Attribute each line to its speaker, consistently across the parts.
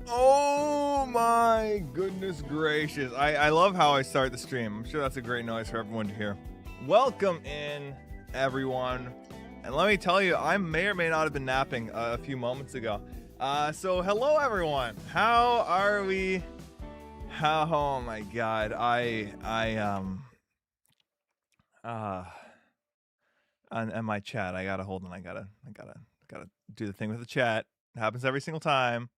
Speaker 1: Oh my goodness gracious. I love how I start the stream. I'm sure that's a great noise for everyone to hear. Welcome in, everyone. And let me tell you, I may or may not have been napping a few moments ago. So hello everyone. How are we? Oh my god. On my chat, I gotta hold on. I gotta do the thing with the chat. It happens every single time.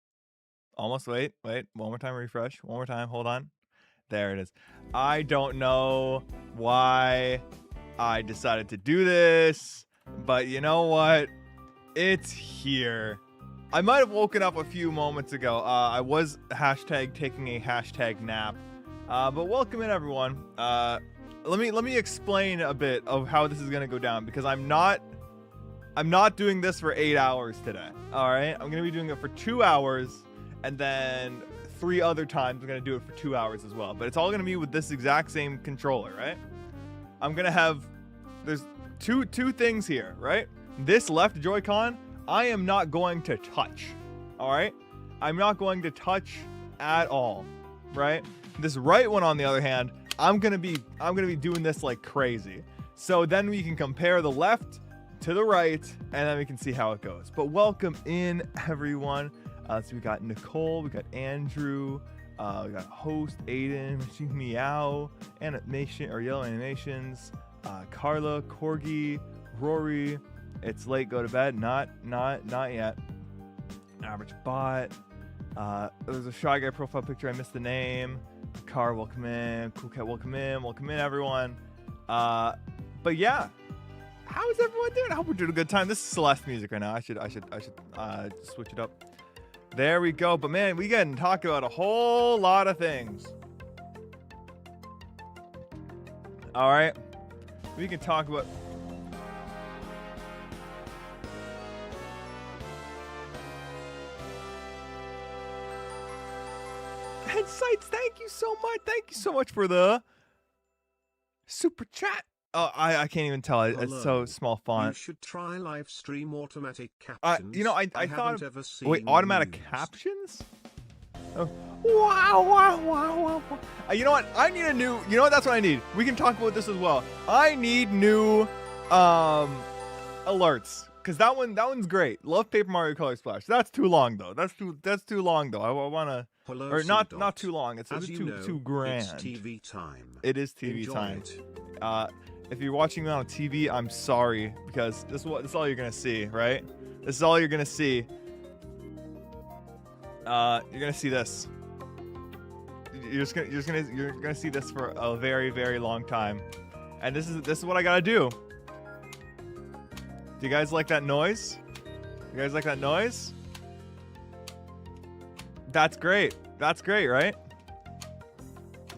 Speaker 1: Almost. Wait. One more time. Refresh. One more time. Hold on. There it is. I don't know why I decided to do this, but you know what? It's here. I might have woken up a few moments ago. I was taking a hashtag nap. But welcome in, everyone. Let me explain a bit of how this is gonna go down, because I'm not doing this for 8 hours today. All right, I'm gonna be doing it for 2 hours. And then 3 other times I'm gonna do it for 2 hours as well. But it's all gonna be with this exact same controller, right? I'm gonna have, there's two things here, right? This left Joy-Con, I am not going to touch. All right? I'm not going to touch at all, right? This right one, on the other hand, I'm gonna be doing this like crazy. So then we can compare the left to the right, and then we can see how it goes. But welcome in, everyone. So we got Nicole, we got Andrew, we got host Aiden, Machine Meow, Animation or Yellow Animations, Carla, Corgi, Rory. It's late, go to bed. Not yet. Average bot. There's a Shy Guy profile picture. I missed the name. Car, welcome in. Cool Cat, welcome in, everyone. But yeah. How is everyone doing? I hope we're doing a good time. This is Celeste music right now. I should switch it up. There we go. But man, we can talk about a whole lot of things. All right. We can talk about... Insights, thank you so much. Thank you so much for the super chat. Oh, I can't even tell. It's so small font.
Speaker 2: You should try live stream automatic captions.
Speaker 1: You know, I thought...
Speaker 2: ever seen
Speaker 1: Wait, automatic
Speaker 2: used.
Speaker 1: captions? Oh. Wow. You know what? I need a new... You know what? That's what I need. We can talk about this as well. I need new alerts. Because that one's great. Love Paper Mario Color Splash. That's too long, though. That's too long, though. I want to... Or not too long. It's too grand.
Speaker 2: It's TV time.
Speaker 1: It is TV
Speaker 2: Enjoy
Speaker 1: time.
Speaker 2: It.
Speaker 1: If you're watching me on TV, I'm sorry, because this is all you're gonna see, right? This is all you're gonna see. You're gonna see this. You're gonna see this for a very, very long time, and this is what I gotta do. Do you guys like that noise? You guys like that noise? That's great. That's great, right?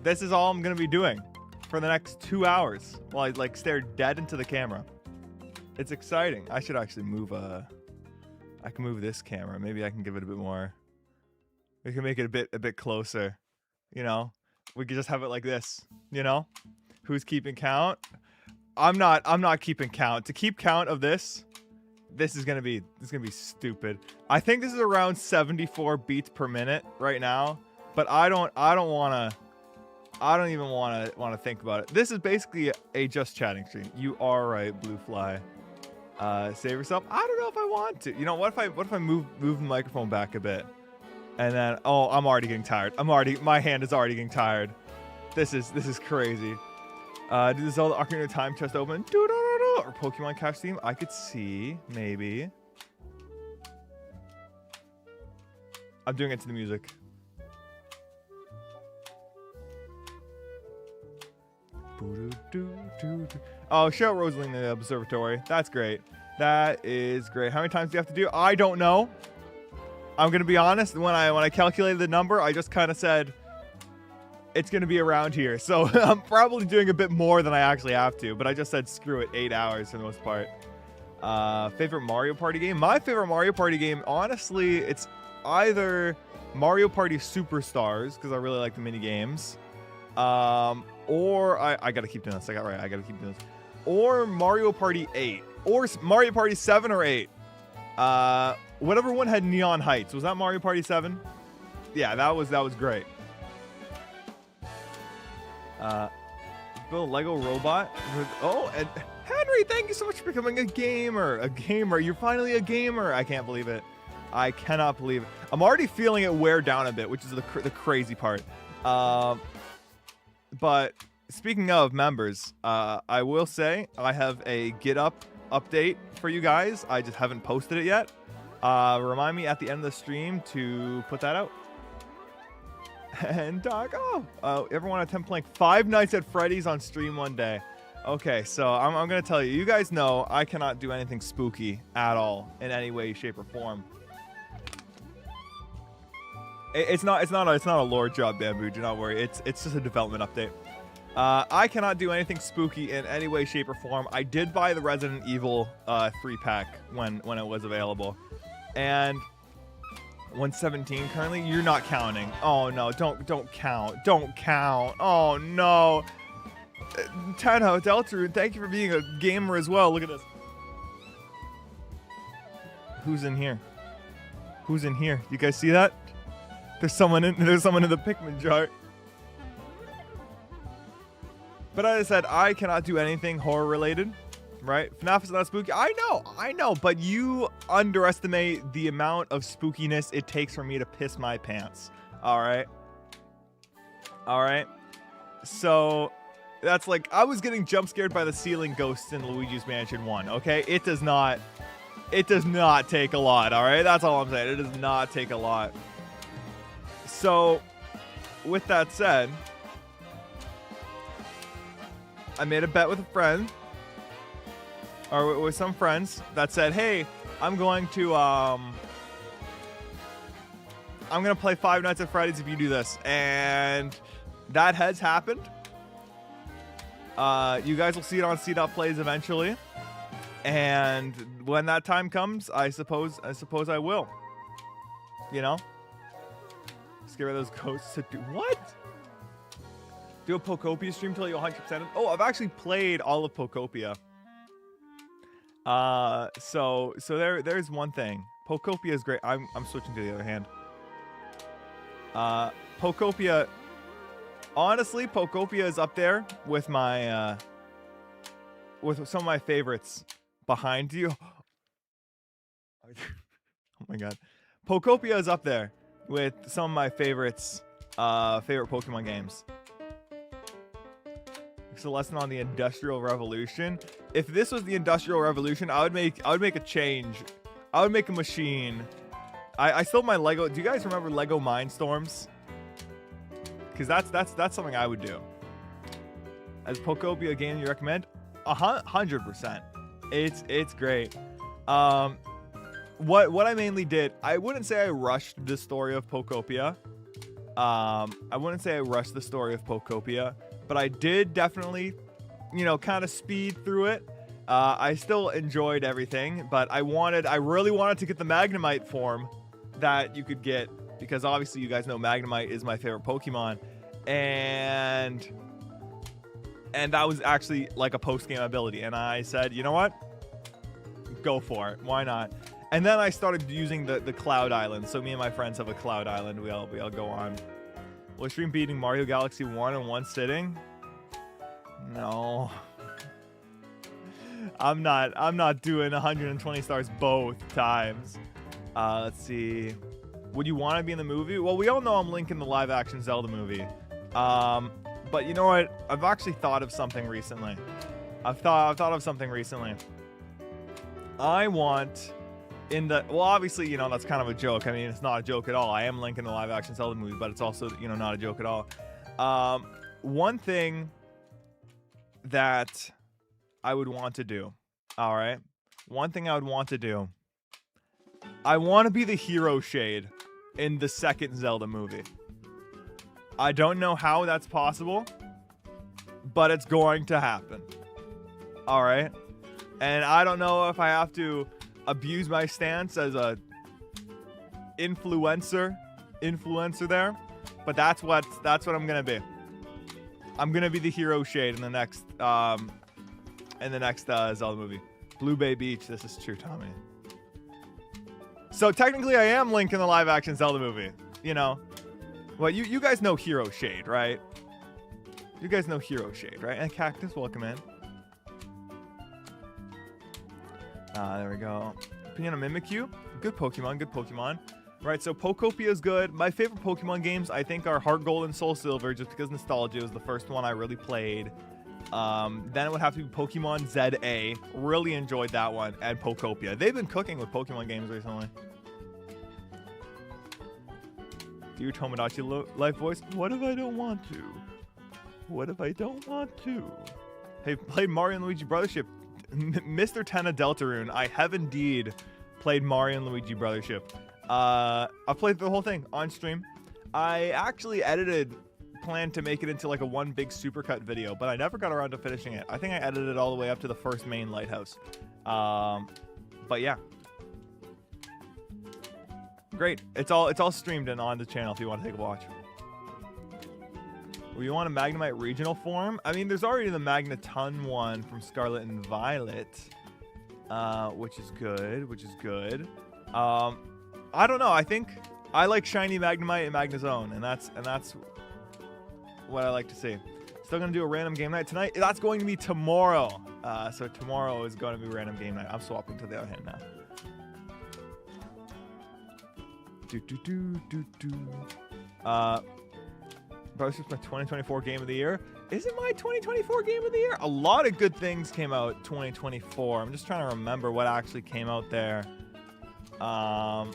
Speaker 1: This is all I'm gonna be doing for the next 2 hours while I like stare dead into the camera. It's exciting. I should actually move I can move this camera. Maybe I can give it a bit more. We can make it a bit closer. You know? We could just have it like this, you know? Who's keeping count? I'm not keeping count. To keep count of this is gonna be stupid. I think this is around 74 beats per minute right now, but I don't even want to think about it. This is basically a just chatting stream. You are right, Blue Fly. Save yourself. I don't know if I want to. You know, what if I move the microphone back a bit, and then I'm already getting tired. My hand is already getting tired. This is crazy. Do the Zelda Ocarina of Time chest open? Or Pokemon Cash theme? I could see, maybe. I'm doing it to the music. Oh, shout Rosalie in the observatory. That's great. That is great. How many times do you have to do? I don't know. I'm gonna be honest. When I calculated the number, I just kind of said it's gonna be around here. So I'm probably doing a bit more than I actually have to. But I just said screw it. 8 hours for the most part. Favorite Mario Party game? My favorite Mario Party game, honestly, it's either Mario Party Superstars, because I really like the mini games. Or I gotta keep doing this. I gotta keep doing this. Or Mario Party 8. Or Mario Party 7 or 8. Whatever one had Neon Heights. Was that Mario Party 7? yeah, that was great. Build a Lego robot. Oh, and Henry, thank you so much for becoming a gamer. A gamer. You're finally a gamer. I can't believe it. I cannot believe it. I'm already feeling it wear down a bit, which is the crazy part. But speaking of members, I will say I have a GitHub update for you guys. I just haven't posted it yet. Remind me at the end of the stream to put that out. And Doc, everyone attempt playing Five Nights at Freddy's on stream one day. Okay, so I'm gonna tell you, you guys know I cannot do anything spooky at all in any way, shape, or form. It's not a lore job, Bamboo. Do not worry. It's just a development update. I cannot do anything spooky in any way, shape, or form. I did buy the Resident Evil 3-pack when it was available, and 117 currently. You're not counting. Oh no, don't count. Don't count. Oh no. Tenho, Deltarune, thank you for being a gamer as well. Look at this. Who's in here? Who's in here? You guys see that? There's someone in the Pikmin jar. But as I said, I cannot do anything horror related, right? FNAF is not spooky. I know, but you underestimate the amount of spookiness it takes for me to piss my pants. All right. So that's like, I was getting jump scared by the ceiling ghosts in Luigi's Mansion 1. Okay, it does not take a lot. All right, that's all I'm saying. It does not take a lot. So, with that said, I made a bet with a friend, or with some friends, that said, hey, I'm going to play Five Nights at Freddy's if you do this. And that has happened. You guys will see it on c.plays eventually. And when that time comes, I suppose I will. You know? Scare those ghosts to do what? Do a Pokopia stream till you 100%. Oh, I've actually played all of Pokopia. So there's one thing. Pokopia is great. I'm switching to the other hand. Pokopia. Honestly, Pokopia is up there with my with some of my favorites. Behind you. Oh my god. Pokopia is up there with some of my favorites, favorite Pokemon games. It's a lesson on the Industrial Revolution. If this was the Industrial Revolution, I would make a change. I would make a machine. I still have my Lego. Do you guys remember Lego Mindstorms? Because that's something I would do. As Pokopia a game you recommend? 100%. It's great. What I mainly did, I wouldn't say I rushed the story of Pokopia. But I did definitely, kind of speed through it. I still enjoyed everything, but I really wanted to get the Magnemite form that you could get, because obviously you guys know Magnemite is my favorite Pokemon, and that was actually like a post-game ability, and I said, you know what? Go for it. Why not? And then I started using the Cloud Island. So me and my friends have a Cloud Island. We all go on. Will I stream beating Mario Galaxy 1 in one sitting? No. I'm not doing 120 stars both times. Let's see. Would you want to be in the movie? Well, we all know I'm Link in the live-action Zelda movie. But you know what? I've actually thought of something recently. I've thought of something recently. I want well, obviously, that's kind of a joke. I mean, it's not a joke at all. I am Link in the live-action Zelda movie, but it's also, not a joke at all. One thing that I would want to do, all right? One thing I would want to do. I want to be the hero shade in the second Zelda movie. I don't know how that's possible, but it's going to happen. All right? And I don't know if I have to abuse my stance as a influencer there, but that's what I'm gonna be. I'm gonna be the hero shade in the next Zelda movie. Blue Bay Beach. This is true, Tommy. So technically, I am Link in the live-action Zelda movie. Well, you guys know Hero Shade, right? You guys know Hero Shade, right? And Cactus, welcome in. There we go. Opinion on Mimikyu. Good Pokemon, good Pokemon. Right, so Pokopia is good. My favorite Pokemon games, I think, are Heart Gold and Soul Silver, just because nostalgia was the first one I really played. Then it would have to be Pokemon ZA. Really enjoyed that one. And Pokopia. They've been cooking with Pokemon games recently. Do your Tomodachi life voice? What if I don't want to? What if I don't want to? Hey, played Mario and Luigi Brothership. Mr. Tenna Deltarune. I have indeed played Mario and Luigi Brothership. I've played the whole thing on stream. I actually planned to make it into like a one big supercut video, but I never got around to finishing it. I think I edited it all the way up to the first main lighthouse. But yeah. Great. It's all streamed and on the channel if you want to take a watch. Well, you want a Magnemite regional form? I mean, there's already the Magneton one from Scarlet and Violet, which is good. I don't know. I think I like shiny Magnemite and Magnezone, and that's what I like to see. Still gonna do a random game night tonight. That's going to be tomorrow. So tomorrow is going to be random game night. I'm swapping to the other hand now. Brothership's my 2024 game of the year. Is it my 2024 game of the year? A lot of good things came out 2024. I'm just trying to remember what actually came out there. Because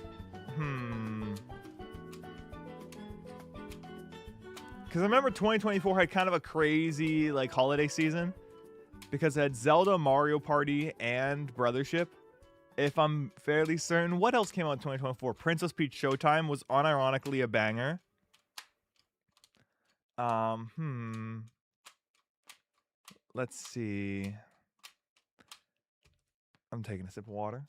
Speaker 1: I remember 2024 had kind of a crazy like holiday season because it had Zelda, Mario Party, and Brothership. If I'm fairly certain, what else came out in 2024? Princess Peach Showtime was unironically a banger. Let's see. I'm taking a sip of water.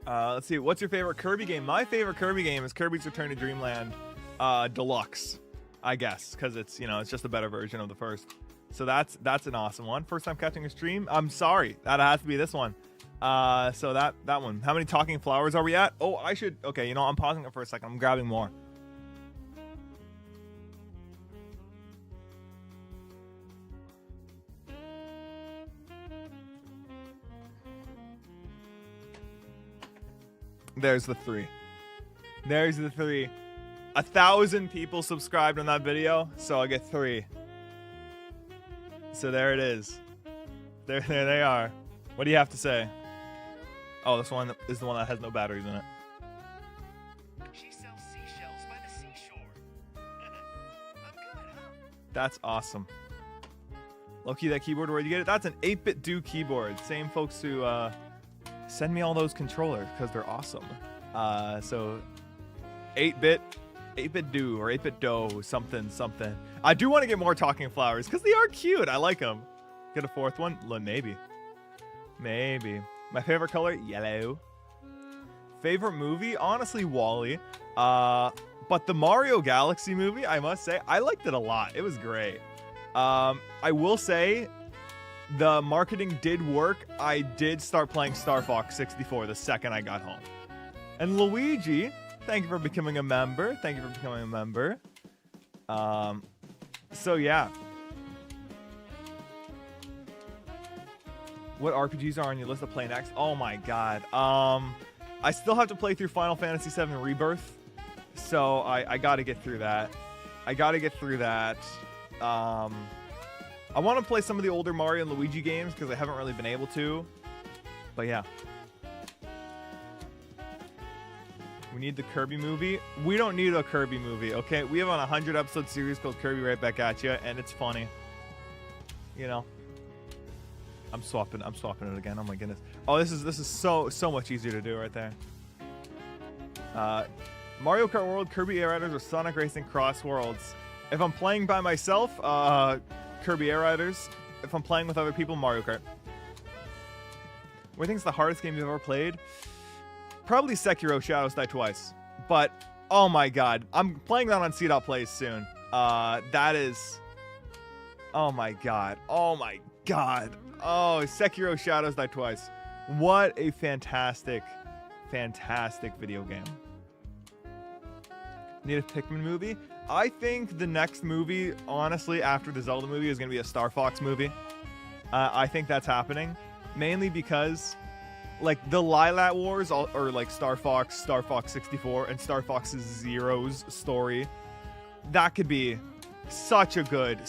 Speaker 1: Let's see. What's your favorite Kirby game? My favorite Kirby game is Kirby's Return to Dreamland Deluxe, I guess, because it's, you know, it's just a better version of the first. So that's an awesome one. First time catching a stream. I'm sorry. That has to be this one. So that one. How many talking flowers are we at? Oh, I should. Okay, you know, I'm pausing it for a second. I'm grabbing more. There's the 3. There's the 3. 1,000 people subscribed on that video, so I get 3. So there it is. There they are. What do you have to say? Oh, this one is the one that has no batteries in it.
Speaker 3: She sells seashells by the seashore. I'm good, huh?
Speaker 1: That's awesome. Loki, that keyboard, where'd you get it? That's an 8-bit do keyboard. Same folks who send me all those controllers because they're awesome. So 8-bit do or 8-bit do something. I do want to get more talking flowers because they are cute. I like them. Get a 4th one? Maybe. My favorite color? Yellow. Favorite movie? Honestly, Wall-E. But the Mario Galaxy movie, I must say, I liked it a lot. It was great. I will say the marketing did work. I did start playing Star Fox 64 the second I got home. And Luigi, thank you for becoming a member. So yeah. What RPGs are on your list to play next? Oh my god. I still have to play through Final Fantasy VII Rebirth. So I gotta get through that. I want to play some of the older Mario and Luigi games because I haven't really been able to. But yeah. We need the Kirby movie. We don't need a Kirby movie, okay? We have a 100-episode series called Kirby Right Back At Ya, and it's funny. You know. I'm swapping it again. Oh my goodness. Oh, this is so much easier to do right there. Mario Kart World, Kirby Air Riders, or Sonic Racing Cross Worlds. If I'm playing by myself, Kirby Air Riders. If I'm playing with other people, Mario Kart. What do you think is the hardest game you've ever played? Probably Sekiro Shadows Die Twice. But, oh my god. I'm playing that on cdotplays soon. That is... Oh my god. Oh my God. Oh, Sekiro Shadows Die Twice. What a fantastic, fantastic video game. Need a Pikmin movie? I think the next movie, honestly, after the Zelda movie, is going to be a Star Fox movie. I think that's happening. Mainly because, like, the Lilat Wars, or like Star Fox 64, and Star Fox Zero's story, that could be such a good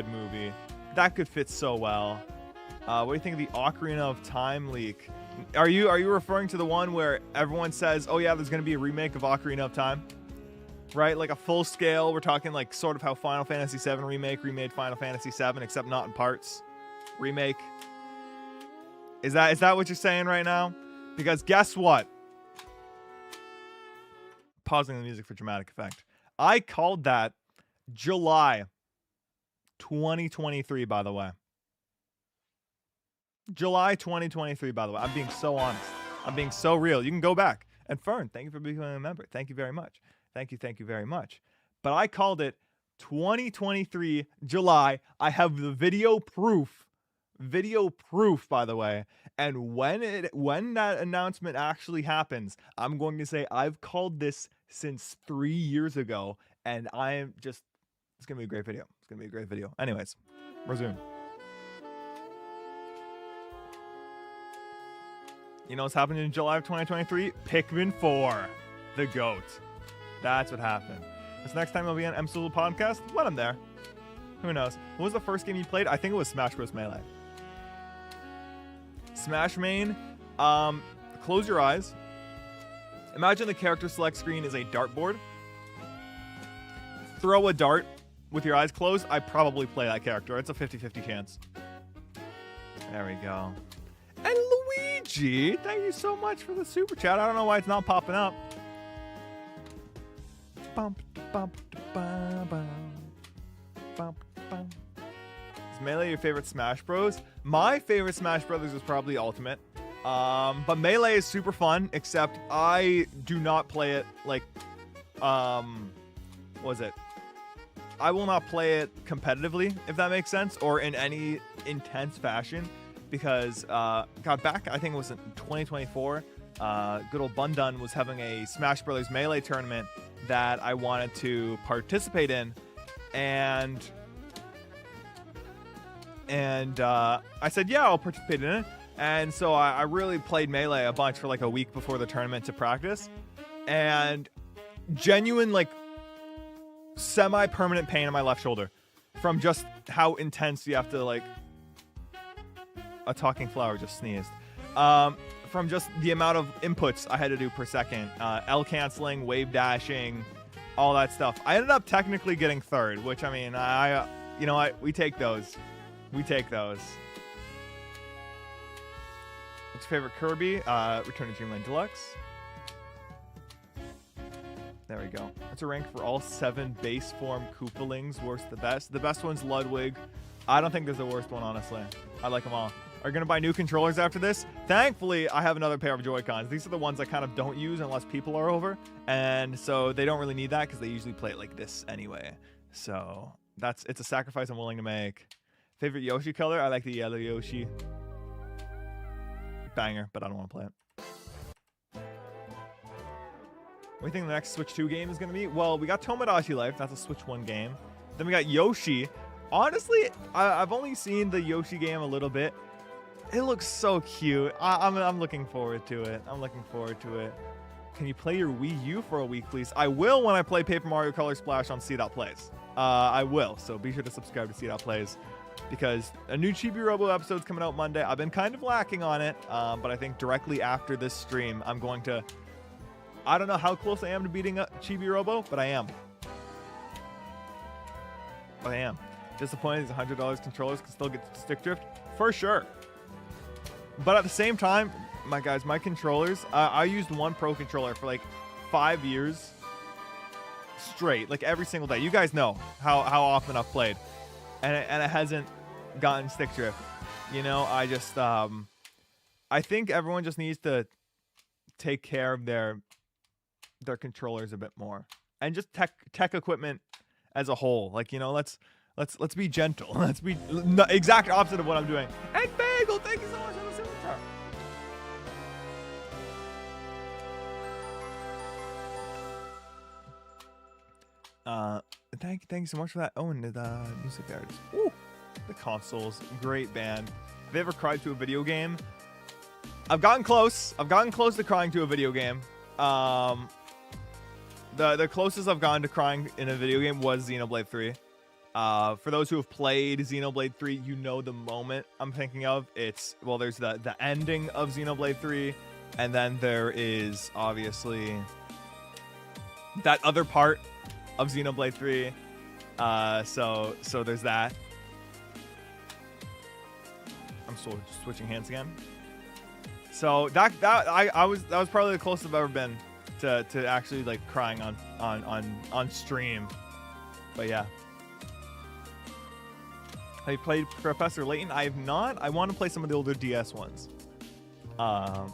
Speaker 1: movie. That could fit so well. What do you think of the Ocarina of Time leak? Are you referring to the one where everyone says, oh yeah, there's going to be a remake of Ocarina of Time? Right? Like a full scale, we're talking like sort of how Final Fantasy VII Remake remade Final Fantasy VII, except not in parts. Remake. Is that what you're saying right now? Because guess what? Pausing the music for dramatic effect. I called that July 2023, by the way. July 2023, by the way. I'm being so honest. I'm being so real. You can go back. And Fern, thank you for becoming a member. Thank you very much. Thank you very much. But I called it 2023 July. I have the video proof, by the way. And when that announcement actually happens, I'm going to say I've called this since 3 years ago, and I'm just, it's gonna be a great video. It's gonna be a great video. Anyways, resume. You know what's happening in July of 2023? Pikmin 4, the GOAT. That's what happened. This next time I'll be on MSOL podcast, when I'm there. Who knows? What was the first game you played? I think it was Smash Bros. Melee. Smash Main, close your eyes. Imagine the character select screen is a dartboard. Throw a dart with your eyes closed. I probably play that character. It's a 50-50 chance. There we go. And Luigi, thank you so much for the super chat. I don't know why it's not popping up. Is Melee your favorite Smash Bros? My favorite Smash Brothers is probably Ultimate. But Melee is super fun, except I do not play it like, what was it? I will not play it competitively, if that makes sense, or in any intense fashion, because, God, back, I think it was in 2024, good old Bundun was having a Smash Brothers Melee tournament that I wanted to participate in, and I said, yeah, I'll participate in it. And so I really played Melee a bunch for like a week before the tournament to practice, and genuine, like, semi-permanent pain in my left shoulder from just how intense you have to, like, a talking flower just sneezed. From just the amount of inputs I had to do per second, L canceling, wave dashing, all that stuff. I ended up technically getting third, which, I mean, you know what? We take those. We take those. What's your favorite Kirby? Return to Dreamland Deluxe. There we go. What's a rank for all 7 base form Koopalings? Worst to best? The best one's Ludwig. I don't think there's a worst one, honestly. I like them all. Are you going to buy new controllers after this? Thankfully, I have another pair of Joy-Cons. These are the ones I kind of don't use unless people are over. And so they don't really need that because they usually play it like this anyway. So it's a sacrifice I'm willing to make. Favorite Yoshi color? I like the yellow Yoshi. Banger, but I don't want to play it. What do you think the next Switch 2 game is going to be? Well, we got Tomodachi Life. That's a Switch 1 game. Then we got Yoshi. Honestly, I've only seen the Yoshi game a little bit. It looks so cute. I'm looking forward to it. I'm looking forward to it. Can you play your Wii U for a week, please? I will when I play Paper Mario Color Splash on cdotplays. I will, so be sure to subscribe to cdotplays, because a new Chibi Robo episode's coming out Monday. I've been kind of lacking on it, but I think directly after this stream, I'm going to... I don't know how close I am to beating Chibi Robo, but I am. But I am. Disappointed these $100 controllers can still get stick drift? For sure. But at the same time, my controllers, I used one Pro controller for like 5 years straight, like every single day. You guys know how often I've played, and it hasn't gotten stick drift. You know, I just I think everyone just needs to take care of their controllers a bit more, and just tech equipment as a whole. Like, you know, let's Let's be gentle. Let's be no, exact opposite of what I'm doing. And Bagel, thank you so much for the super chat. Thank you so much for that. Owen, the music artist. Ooh, the Consoles, great band. Have you ever cried to a video game? I've gotten close. I've gotten close to crying to a video game. The closest I've gotten to crying in a video game was Xenoblade 3. For those who have played Xenoblade 3, you know the moment I'm thinking of. It's, well, there's the ending of Xenoblade 3, and then there is obviously that other part of Xenoblade 3. So there's that. I'm switching hands again. So that was probably the closest I've ever been to actually like crying on stream. But yeah. Have you played Professor Layton? I have not. I want to play some of the older DS ones. Can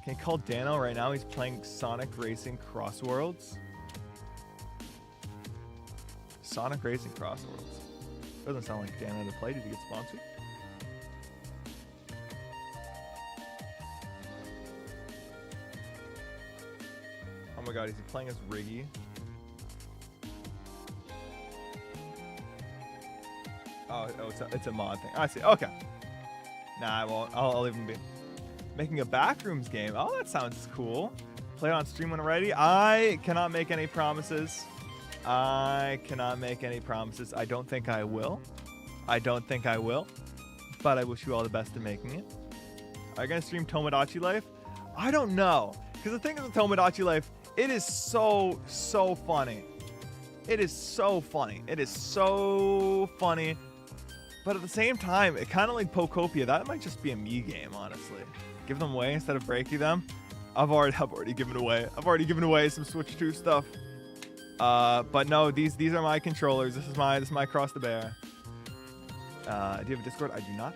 Speaker 1: you call Dano right now? He's playing Sonic Racing Crossworlds. Sonic Racing Crossworlds. Doesn't sound like Dano to play. Did he get sponsored? Oh my god, is he playing as Riggy? Oh, it's a mod thing. I see. Okay. Nah, I won't. I'll leave him be. Making a Backrooms game. Oh, that sounds cool. Play it on stream when ready. I cannot make any promises. I cannot make any promises. I don't think I will. I don't think I will. But I wish you all the best in making it. Are you going to stream Tomodachi Life? I don't know. Because the thing is with Tomodachi Life, it is so funny. It is so funny. It is so funny. But at the same time, it kind of like Pokopia. That might just be a me game, honestly. Give them away instead of breaking them. I've already given away. I've already given away some Switch 2 stuff. But no, these are my controllers. This is my Cross the Bear. Do you have a Discord? I do not.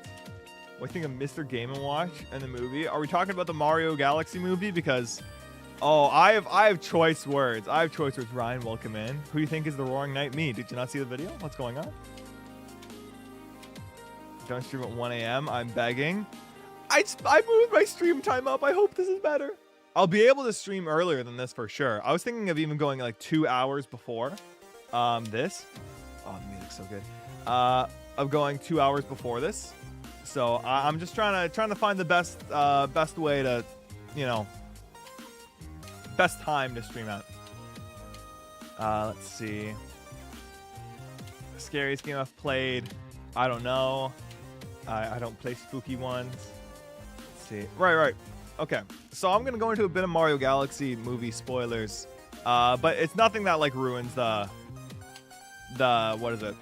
Speaker 1: What do you think of Mr. Game & Watch and the movie? Are we talking about the Mario Galaxy movie? Because I have choice words. I have choice words. Ryan, welcome in. Who do you think is the Roaring Knight? Me. Did you not see the video? What's going on? Don't stream at 1 a.m. I'm begging. I moved my stream time up. I hope this is better. I'll be able to stream earlier than this for sure. I was thinking of even going like 2 hours before this. Oh, the music's so good. Of going 2 hours before this. So I'm just trying to find the best way to, you know, best time to stream at. Let's see. The scariest game I've played. I don't know. I don't play spooky ones. Let's see. Right. Okay. So I'm gonna go into a bit of Mario Galaxy movie spoilers. But it's nothing that like ruins the what is it?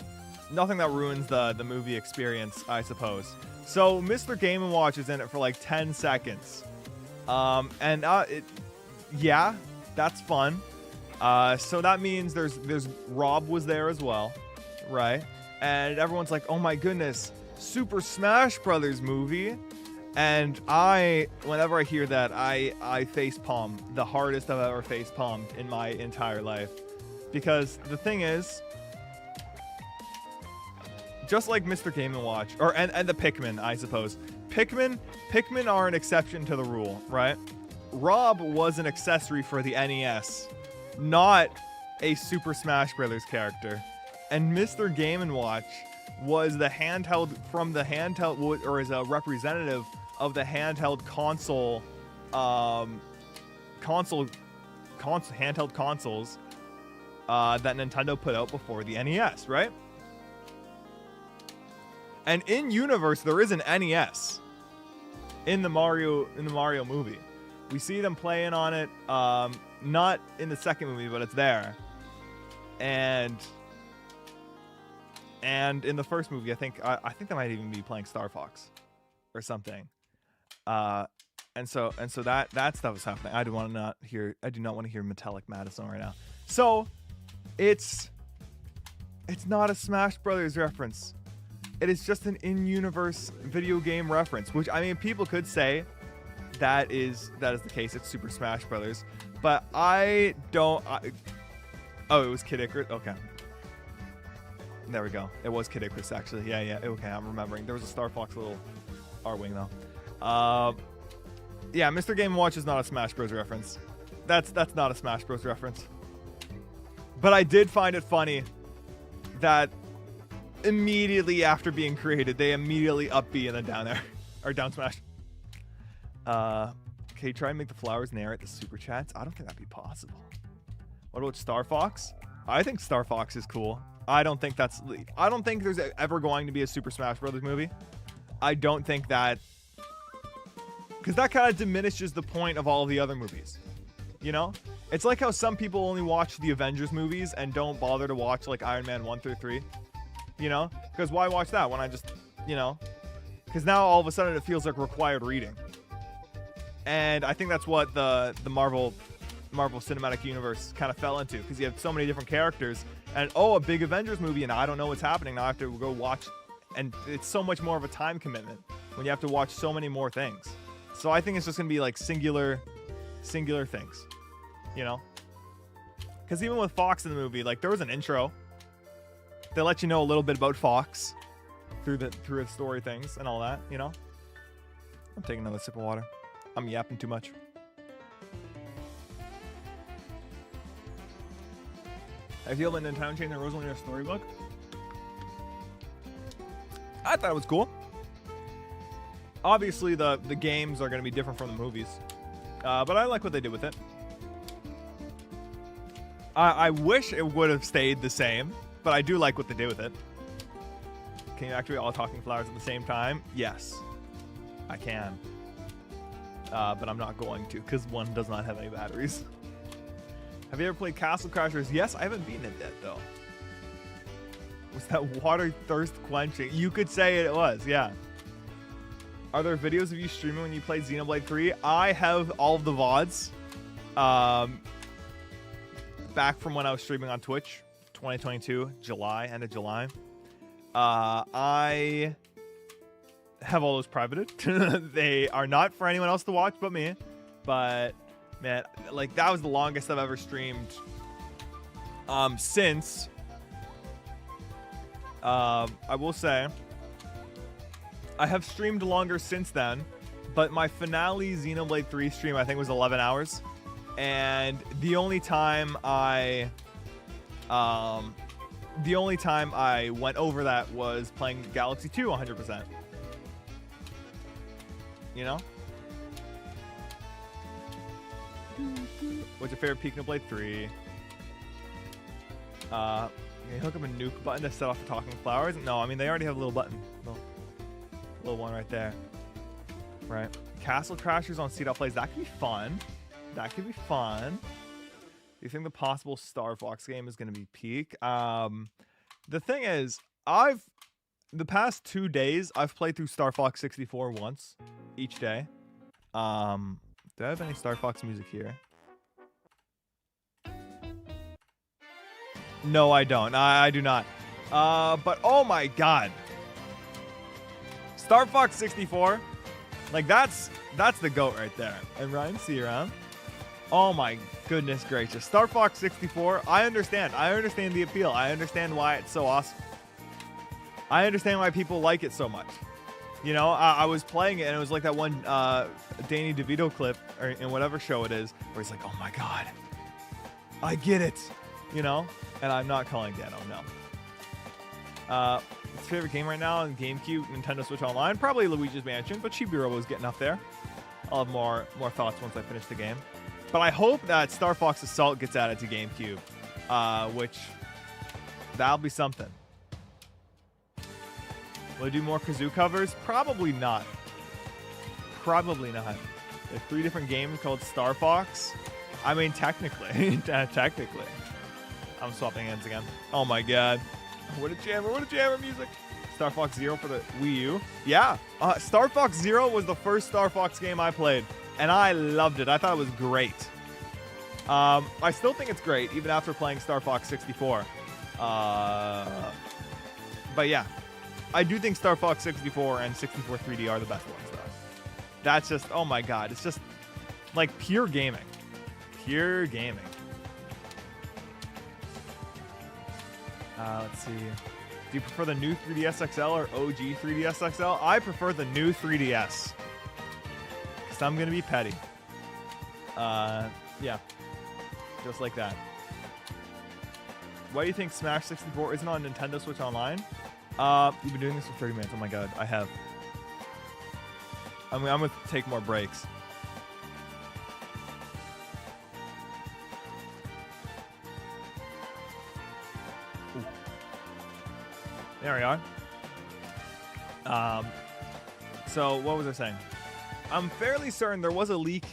Speaker 1: Nothing that ruins the movie experience, I suppose. So Mr. Game & Watch is in it for like 10 seconds. Yeah, that's fun. So that means there's Rob was there as well, right? And everyone's like, oh my goodness, Super Smash Brothers movie. And whenever I hear that, I facepalm the hardest I've ever facepalmed in my entire life. Because the thing is, just like Mr. Game & Watch, and the Pikmin, I suppose. Pikmin are an exception to the rule, right? Rob was an accessory for the NES, not a Super Smash Brothers character. And Mr. Game & Watch was the handheld or is a representative of the handheld console, handheld consoles that Nintendo put out before the NES, right? And in universe, there is an NES in the Mario movie. We see them playing on it, not in the second movie, but it's there. And in the first movie, I think they might even be playing Star Fox or something. And so that stuff is happening. I do not want to hear Metallic Madison right now. So it's not a Smash Brothers reference. It is just an in-universe video game reference, which, I mean, people could say that is the case. It's Super Smash Brothers, but I don't. Oh, it was Kid Icarus. Okay. There we go. It was Kid Icarus, actually. Yeah, yeah. Okay, I'm remembering. There was a Star Fox little R-Wing, though. Yeah, Mr. Game & Watch is not a Smash Bros. Reference. That's not a Smash Bros. Reference. But I did find it funny that immediately after being created, they immediately up B and then down there. Or down smash. Okay, try and make the flowers narrate the super chats. I don't think that'd be possible. What about Star Fox? I think Star Fox is cool. I don't think there's ever going to be a Super Smash Brothers movie. I don't think that, because that kind of diminishes the point of all the other movies. You know? It's like how some people only watch the Avengers movies and don't bother to watch like Iron Man 1 through 3. You know? Because why watch that when I just, you know? Because now all of a sudden it feels like required reading. And I think that's what the Marvel Cinematic Universe kind of fell into, because you have so many different characters and a big Avengers movie and I don't know what's happening. Now I have to go watch, and it's so much more of a time commitment when you have to watch so many more things. So I think it's just going to be like singular things, you know? Because even with Fox in the movie, like there was an intro. They let you know a little bit about Fox through the story things and all that, you know? I'm taking another sip of water. I'm yapping too much. I feel that Nintendo changed the rules in their storybook. I thought it was cool. Obviously, the games are going to be different from the movies. But I like what they did with it. I wish it would have stayed the same, but I do like what they did with it. Can you activate all talking flowers at the same time? Yes, I can. But I'm not going to, because one does not have any batteries. Have you ever played Castle Crashers? Yes, I haven't beaten it yet, though. Was that water thirst quenching? You could say it was, yeah. Are there videos of you streaming when you played Xenoblade 3? I have all of the VODs. Back from when I was streaming on Twitch, 2022, end of July. I have all those privated. They are not for anyone else to watch but me. But man, like that was the longest I've ever streamed. Since I will say I have streamed longer since then, but my finale Xenoblade 3 stream I think was 11 hours, and the only time I went over that was playing Galaxy 2 100%. You know? What's your favorite peak in Blade 3? Can you hook up a nuke button to set off the talking flowers? No, I mean they already have a little button. Little one right there. Right. Castle Crashers on cdotplays. That could be fun. That could be fun. Do you think the possible Star Fox game is going to be peak? The thing is, the past 2 days I've played through Star Fox 64 once each day. Do I have any Star Fox music here? No, I don't. I do not. But oh my god. Star Fox 64, like that's the GOAT right there. And Ryan, see you around. Oh my goodness gracious. Star Fox 64, I understand the appeal. I understand why it's so awesome. I understand why people like it so much. You know, I was playing it and it was like that one Danny DeVito clip, or in whatever show it is, where he's like, oh my god, I get it, you know? And I'm not calling Dano, no. What's your favorite game right now on GameCube, Nintendo Switch Online? Probably Luigi's Mansion, but Chibi Robo's getting up there. I'll have more thoughts once I finish the game. But I hope that Star Fox Assault gets added to GameCube, which that'll be something. Will I do more Kazoo covers? Probably not. Probably not. There's 3 different games called Star Fox. I mean, technically. Technically. I'm swapping hands again. Oh my god. What a jammer music. Star Fox Zero for the Wii U. Yeah. Star Fox Zero was the first Star Fox game I played, and I loved it. I thought it was great. I still think it's great, even after playing Star Fox 64. But yeah. I do think Star Fox 64 and 64 3D are the best ones, though. That's just, oh my god, it's just like pure gaming. Pure gaming. Let's see. Do you prefer the new 3DS XL or OG 3DS XL? I prefer the new 3DS. Because I'm going to be petty. Yeah. Just like that. Why do you think Smash 64 isn't on Nintendo Switch Online? You've been doing this for 30 minutes. Oh my god, I have. I'm going to take more breaks. Ooh. There we are. So what was I saying? I'm fairly certain there was a leak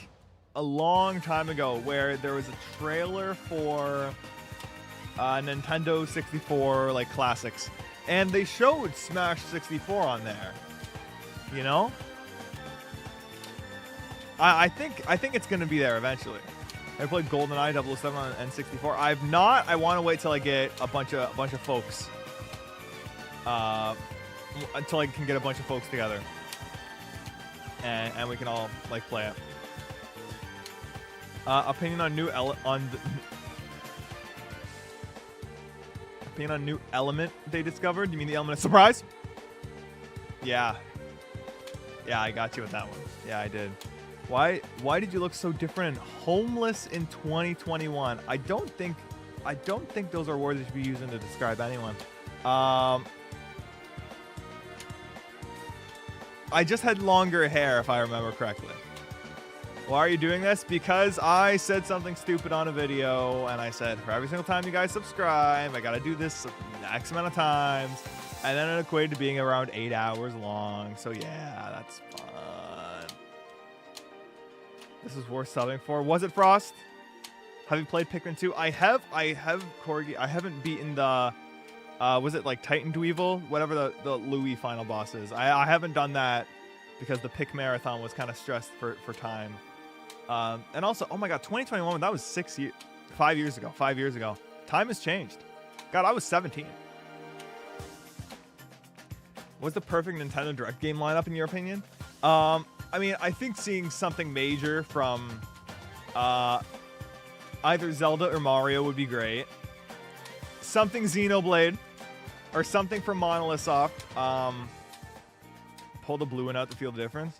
Speaker 1: a long time ago where there was a trailer for Nintendo 64 like classics, and they showed Smash 64 on there. You know, I think it's gonna be there eventually. I played GoldenEye 007 on N64. I've not. I want to wait till I get a bunch of folks. Until I can get a bunch of folks together, and we can all like play it. Opinion on new element they discovered. You mean the element of surprise? Yeah, I got you with that one. Yeah, I did. Why did you look so different and homeless in 2021? I don't think those are words you should be using to describe anyone. I just had longer hair, if I remember correctly. Why are you doing this? Because I said something stupid on a video, and I said, for every single time you guys subscribe, I gotta do this X amount of times, and then it equated to being around 8 hours long. So yeah, that's fun. This is worth subbing for. Was it Frost? Have you played Pikmin 2? I have, Corgi. I haven't beaten the, was it like Titan Dweevil? Whatever the Louis final boss is. I haven't done that because the Pick Marathon was kind of stressed for time. And also, oh my god, 2021, that was 5 years ago. 5 years ago. Time has changed. God, I was 17. What's the perfect Nintendo Direct game lineup in your opinion? I mean, I think seeing something major from either Zelda or Mario would be great. Something Xenoblade or something from Monolith Soft. Pull the blue one out to feel the difference.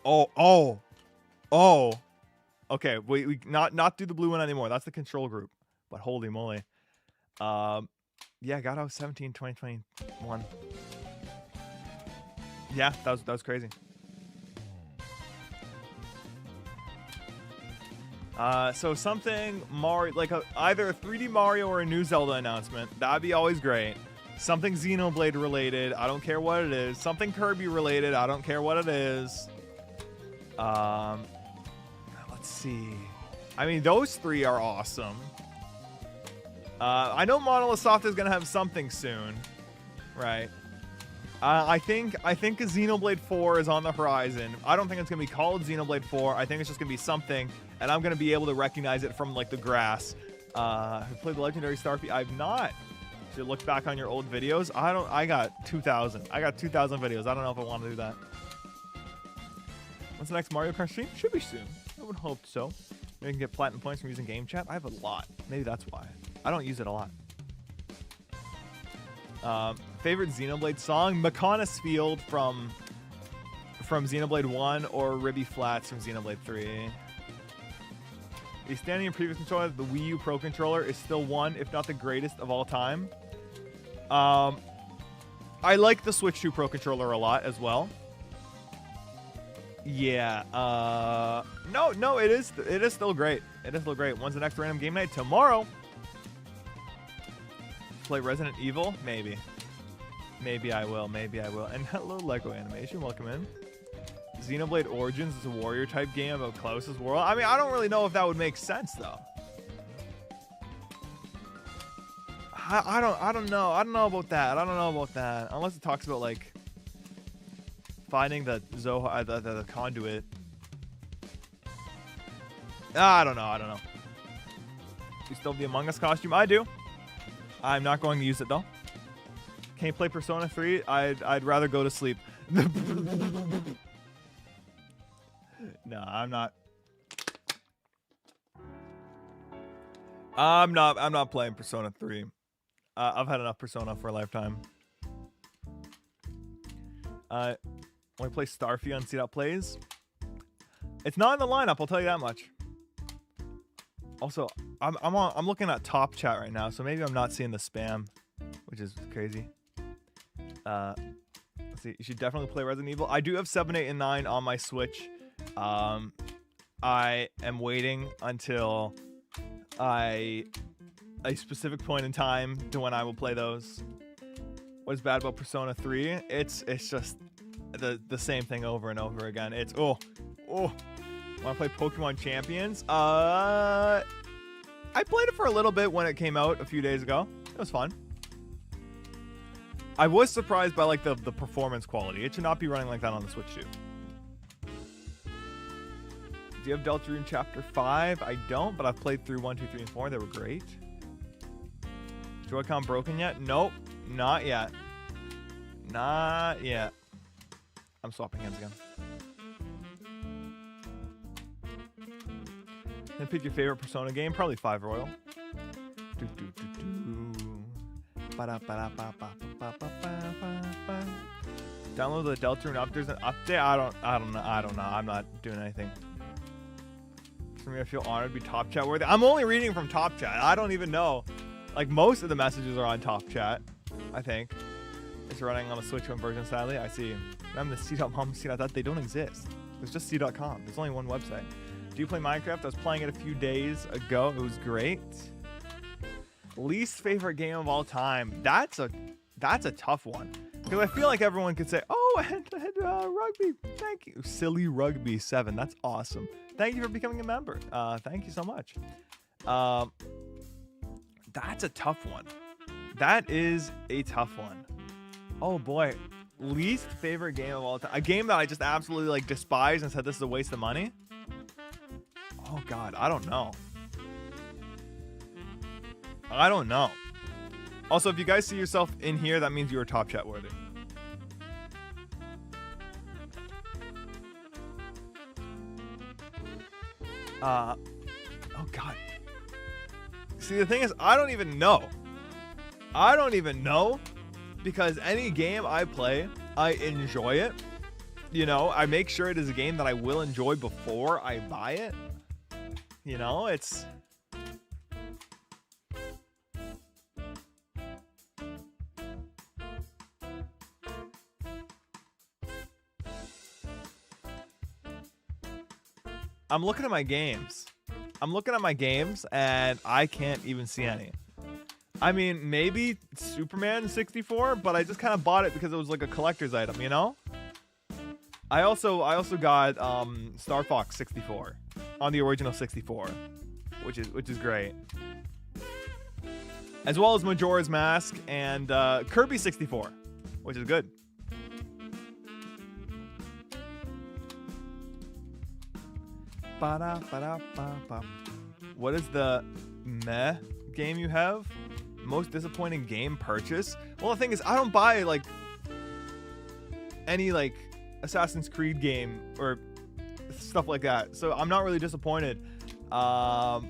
Speaker 1: Oh. Okay, we not do the blue one anymore. That's the control group. But holy moly. Yeah, God, I was 17, 2021. Yeah, that was crazy. So something Mario, like either a 3D Mario or a new Zelda announcement. That'd be always great. Something Xenoblade related. I don't care what it is. Something Kirby related. I don't care what it is. Let's see. I mean, those three are awesome. I know Monolith Soft is gonna have something soon, right? I think a Xenoblade 4 is on the horizon. I don't think it's gonna be called Xenoblade 4. I think it's just gonna be something, and I'm gonna be able to recognize it from like the grass. Have you played the Legendary Starfy? I've not. Should look back on your old videos. I got 2,000. I got 2,000 videos. I don't know if I want to do that. When's the next Mario Kart stream? Should be soon. I would hope so. Maybe you can get platinum points from using game chat. I have a lot. Maybe that's why. I don't use it a lot. Favorite Xenoblade song? Macona's Field from Xenoblade 1 or Ribby Flats from Xenoblade 3. A standing in previous controller, the Wii U Pro Controller is still one, if not the greatest of all time. I like the Switch 2 Pro Controller a lot as well. Yeah. No, it is still great. It is still great. When's the next random game night? Tomorrow. Play Resident Evil? Maybe. Maybe I will. And hello, Lego Animation. Welcome in. Xenoblade Origins is a warrior type game about Klaus's world. I mean, I don't really know if that would make sense though. I don't know. I don't know about that. Unless it talks about like finding the the conduit. I don't know. You still have the Among Us costume? I do. I'm not going to use it though. Can you play Persona 3? I'd rather go to sleep. No, I'm not. I'm not playing Persona 3. I've had enough Persona for a lifetime. When we play Starfy on cdotplays, it's not in the lineup. I'll tell you that much. Also, I'm looking at top chat right now, so maybe I'm not seeing the spam, which is crazy. Let's see. You should definitely play Resident Evil. I do have 7, 8, and 9 on my Switch. I am waiting until a specific point in time to when I will play those. What is bad about Persona 3? It's just the same thing over and over again. It's want to play Pokemon Champions? I played it for a little bit when it came out a few days ago. It was fun. I was surprised by like the performance quality. It should not be running like that on the Switch too. Do you have Deltarune Chapter 5? I don't, but I've played through 1, 2, 3, and 4. They were great. Joy-Con broken yet? Nope, not yet. Not yet. I'm swapping hands again. And pick your favorite Persona game. Probably 5 Royal. Download the Deltarune up. There's an update. I don't know. I'm not doing anything. For me, I feel honored to be top chat worthy. I'm only reading from top chat. I don't even know. Like most of the messages are on top chat. I think it's running on a Switch 1 version. Sadly, I see. I'm the cdotkom, cdot. They don't exist. There's just cdotkom. There's only one website. Do you play Minecraft? I was playing it a few days ago. It was great. Least favorite game of all time. That's a tough one because I feel like everyone could say, "Oh, and rugby." Thank you, silly rugby 7. That's awesome. Thank you for becoming a member. Thank you so much. That's a tough one. That is a tough one. Oh boy, least favorite game of all time. A game that I just absolutely like despise and said this is a waste of money. Oh God, I don't know. I don't know. Also, if you guys see yourself in here, that means you are top chat worthy. Oh God. See, the thing is, I don't even know. I don't even know because any game I play, I enjoy it. You know, I make sure it is a game that I will enjoy before I buy it. You know, it's... I'm looking at my games. And I can't even see any. I mean, maybe Superman 64, but I just kind of bought it because it was like a collector's item, you know? I also got Star Fox 64 on the original 64, which is great. As well as Majora's Mask and Kirby 64, which is good. What is the meh game you have? Most disappointing game purchase? Well, the thing is, I don't buy like any like Assassin's Creed game or stuff like that, so I'm not really disappointed. I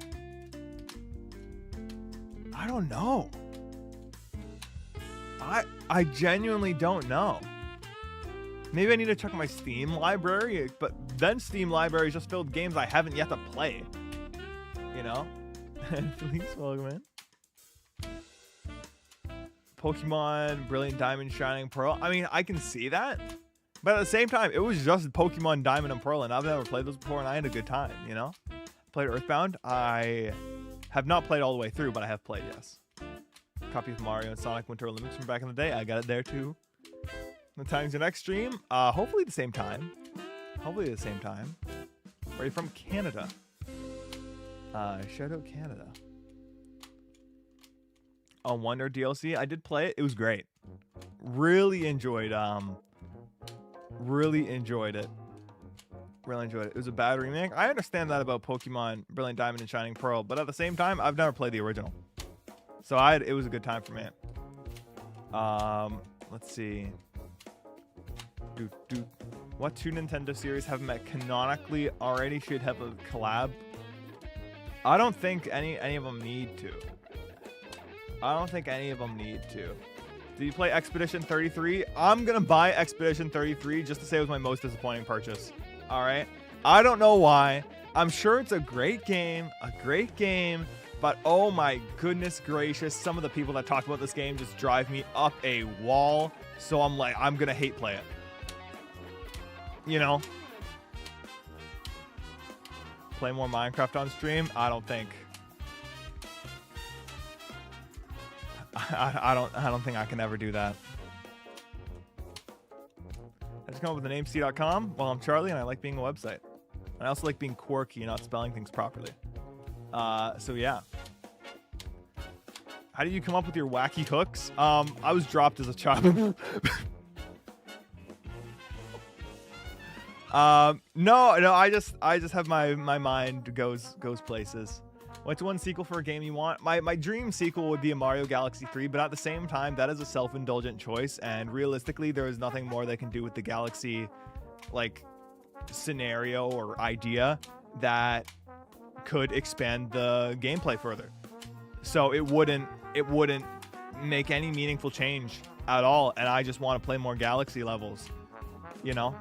Speaker 1: don't know. I genuinely don't know. Maybe I need to check my Steam library, but then Steam library is just filled with games I haven't yet to play. You know? Please welcome in. Pokemon Brilliant Diamond Shining Pearl. I mean, I can see that. But at the same time, it was just Pokemon Diamond and Pearl, and I've never played those before, and I had a good time, you know? Played Earthbound. I have not played all the way through, but I have played, yes. Copy of Mario and Sonic Winter Olympics from back in the day. I got it there, too. The time's your next stream? Hopefully the same time. Where are you from? Canada. Shout out Canada. Wonder DLC. I did play it. It was great. Really enjoyed it. Really enjoyed it. It was a bad remake. I understand that about Pokemon Brilliant Diamond and Shining Pearl, but at the same time, I've never played the original. So it was a good time for me. Let's see. What two Nintendo series have met canonically already should have a collab? I don't think any of them need to. I don't think any of them need to. Did you play Expedition 33? I'm going to buy Expedition 33 just to say it was my most disappointing purchase. All right? I don't know why. I'm sure it's a great game, but oh my goodness gracious, some of the people that talk about this game just drive me up a wall. So I'm like, I'm going to hate play it. You know? Play more Minecraft on stream? I don't think. I don't think I can ever do that. I just come up with the name cdotkom. Well, I'm Charlie and I like being a website. And I also like being quirky and not spelling things properly. So yeah. How do you come up with your wacky hooks? I was dropped as a child. No, I just have my mind goes places. What's one sequel for a game you want? My dream sequel would be a Mario Galaxy 3, but at the same time, that is a self-indulgent choice, and realistically, there is nothing more they can do with the Galaxy, like, scenario or idea that could expand the gameplay further. So it wouldn't make any meaningful change at all, and I just want to play more Galaxy levels, you know?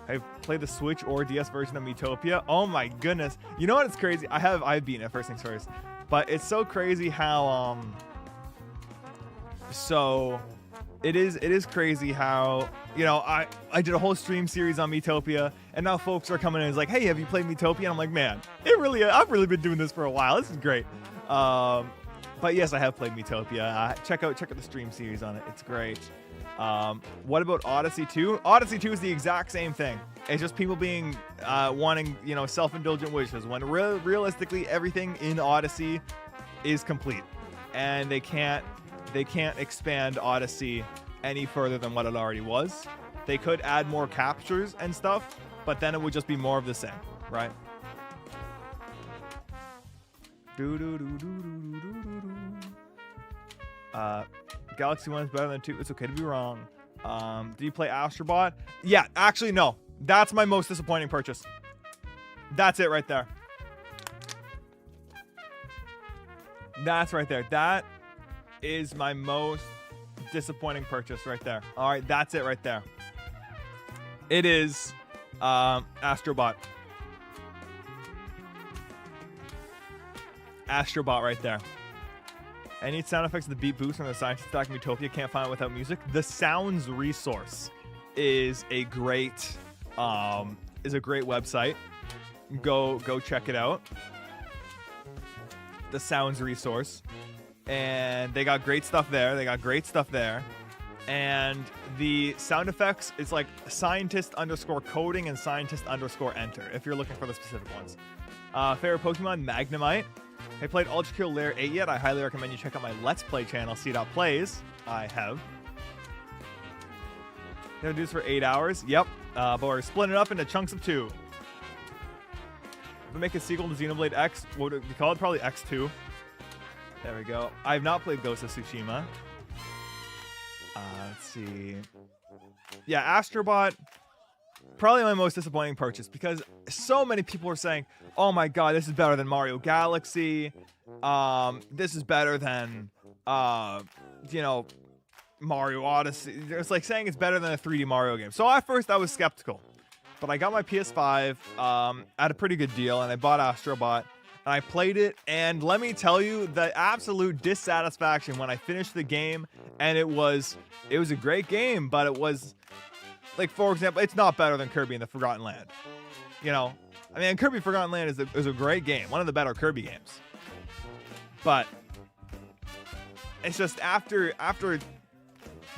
Speaker 1: I've played the Switch or DS version of Miitopia. Oh my goodness. You know what? It's crazy. I've beaten it, first things first. But it's so crazy how it is crazy how, you know, I did a whole stream series on Miitopia, and now folks are coming in and is like, hey, have you played Miitopia? And I'm like, man, I've really been doing this for a while. This is great. But yes, I have played Miitopia. Check out the stream series on it. It's great. What about Odyssey 2? Odyssey 2 is the exact same thing. It's just people being wanting, you know, self-indulgent wishes when realistically everything in Odyssey is complete, and they can't expand Odyssey any further than what it already was. They could add more captures and stuff, but then it would just be more of the same, right? Galaxy 1 is better than 2. It's okay to be wrong. Do you play Astrobot? Yeah, actually, no. That's my most disappointing purchase. That's it right there. That's right there. That is my most disappointing purchase right there. All right, that's it right there. It is Astrobot. Astrobot right there. I need sound effects of the beat boost from the science stack Miitopia. Can't find it without music. The sounds resource is a great website. Go check it out. The sounds resource, and they got great stuff there. And the sound effects is like scientist_coding and scientist_enter if you're looking for the specific ones. Favorite Pokemon, Magnemite. Have you played Ultra Kill Layer 8 yet? I highly recommend you check out my Let's Play channel, cdotplays. I have. Gonna do this for 8 hours. Yep. But we're splitting it up into chunks of 2. If we make a sequel to Xenoblade X, what would we call it? Probably X2. There we go. I have not played Ghost of Tsushima. Let's see. Yeah, Astrobot. Probably my most disappointing purchase because so many people are saying, oh my god, this is better than Mario Galaxy. This is better than, you know, Mario Odyssey. It's like saying it's better than a 3D Mario game. So at first I was skeptical. But I got my PS5 at a pretty good deal, and I bought Astrobot. And I played it, and let me tell you, the absolute dissatisfaction when I finished the game, and it was a great game, but it was... Like, for example, it's not better than Kirby and the Forgotten Land. You know? I mean, Kirby Forgotten Land is a great game. One of the better Kirby games. But it's just after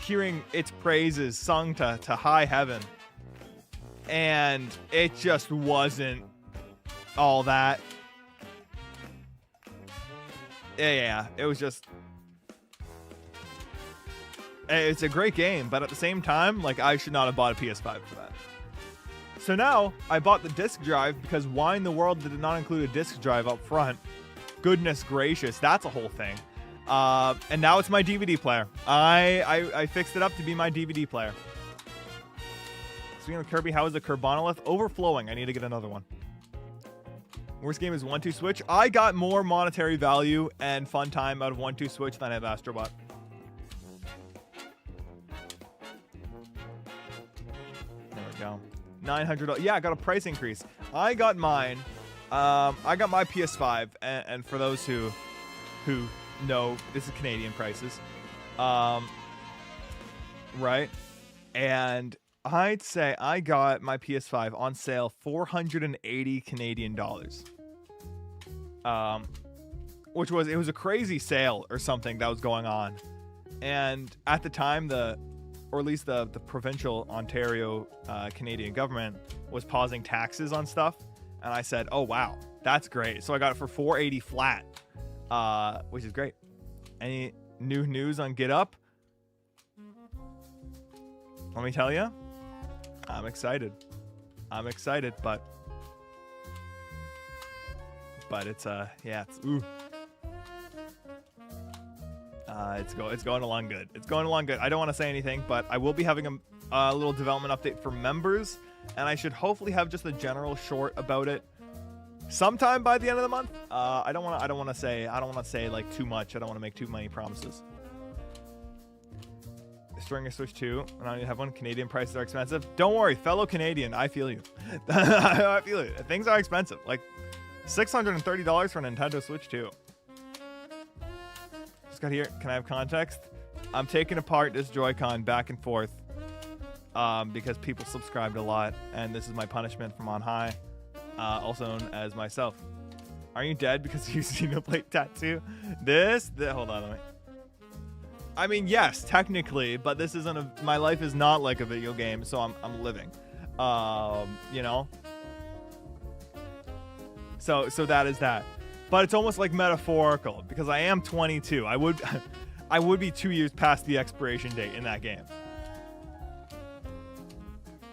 Speaker 1: hearing its praises sung to high heaven, and it just wasn't all that. Yeah, it was just... It's a great game, but at the same time, like, I should not have bought a PS5 for that. So now, I bought the disc drive because why in the world did it not include a disc drive up front? Goodness gracious, that's a whole thing. And now it's my DVD player. I fixed it up to be my DVD player. Speaking of Kirby, how is the Carbonolith? Overflowing. I need to get another one. Worst game is 1-2 Switch. I got more monetary value and fun time out of 1-2 Switch than I have Astrobot. There we go. $900. Yeah, I got a price increase. I got mine. I got my PS5, and for those who know, this is Canadian prices. Right? And I'd say I got my PS5 on sale 480 Canadian dollars. Which was, it was a crazy sale or something that was going on. And at the time, or at least the provincial Ontario Canadian government was pausing taxes on stuff. And I said, oh, wow, that's great. So I got it for 480 flat, which is great. Any new news on Get Up? Let me tell you, I'm excited. I'm excited, but it's yeah, it's ooh. It's going along good. It's going along good. I don't want to say anything, but I will be having a little development update for members, and I should hopefully have just a general short about it sometime by the end of the month. I don't want to say like too much. I don't want to make too many promises. Storing a Switch 2, and I have one. Canadian prices are expensive. Don't worry, fellow Canadian, I feel you. I feel it. Things are expensive. Like $630 for a Nintendo Switch 2. Just got here. Can I have context? I'm taking apart this Joy-Con back and forth because people subscribed a lot, and this is my punishment from on high, also known as myself. Are you dead because you Xenoblade tattoo? Hold on, let me. I mean, yes, technically, but this isn't my life is not like a video game, so I'm living. You know? So that is that. But it's almost like metaphorical because I am 22. I would be 2 years past the expiration date in that game.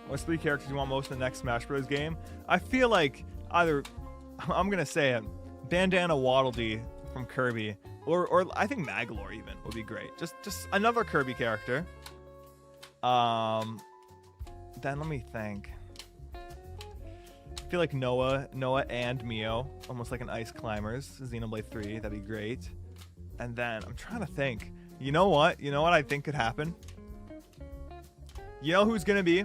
Speaker 1: What's 3 characters you want most in the next Smash Bros. Game? I feel like either, I'm gonna say it, Bandana Waddle Dee from Kirby, or I think Magolor even would be great. Just another Kirby character. Then let me think. I feel like Noah and Mio, almost like an Ice Climbers, Xenoblade 3, that'd be great. And then I'm trying to think. You know what I think could happen? You know who's gonna be?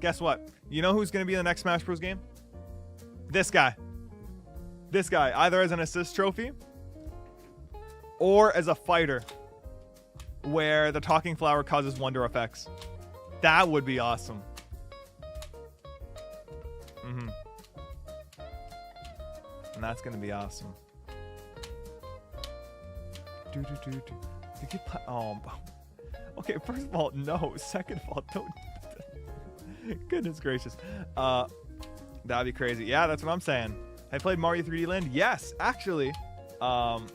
Speaker 1: Guess what? You know who's gonna be in the next Smash Bros. Game? This guy. This guy, either as an assist trophy or as a fighter where the talking flower causes wonder effects. That would be awesome. And that's gonna be awesome. Oh, okay. First of all, no. Second of all, don't. Goodness gracious. That'd be crazy. Yeah, that's what I'm saying. I played Mario 3D Land. Yes, actually. One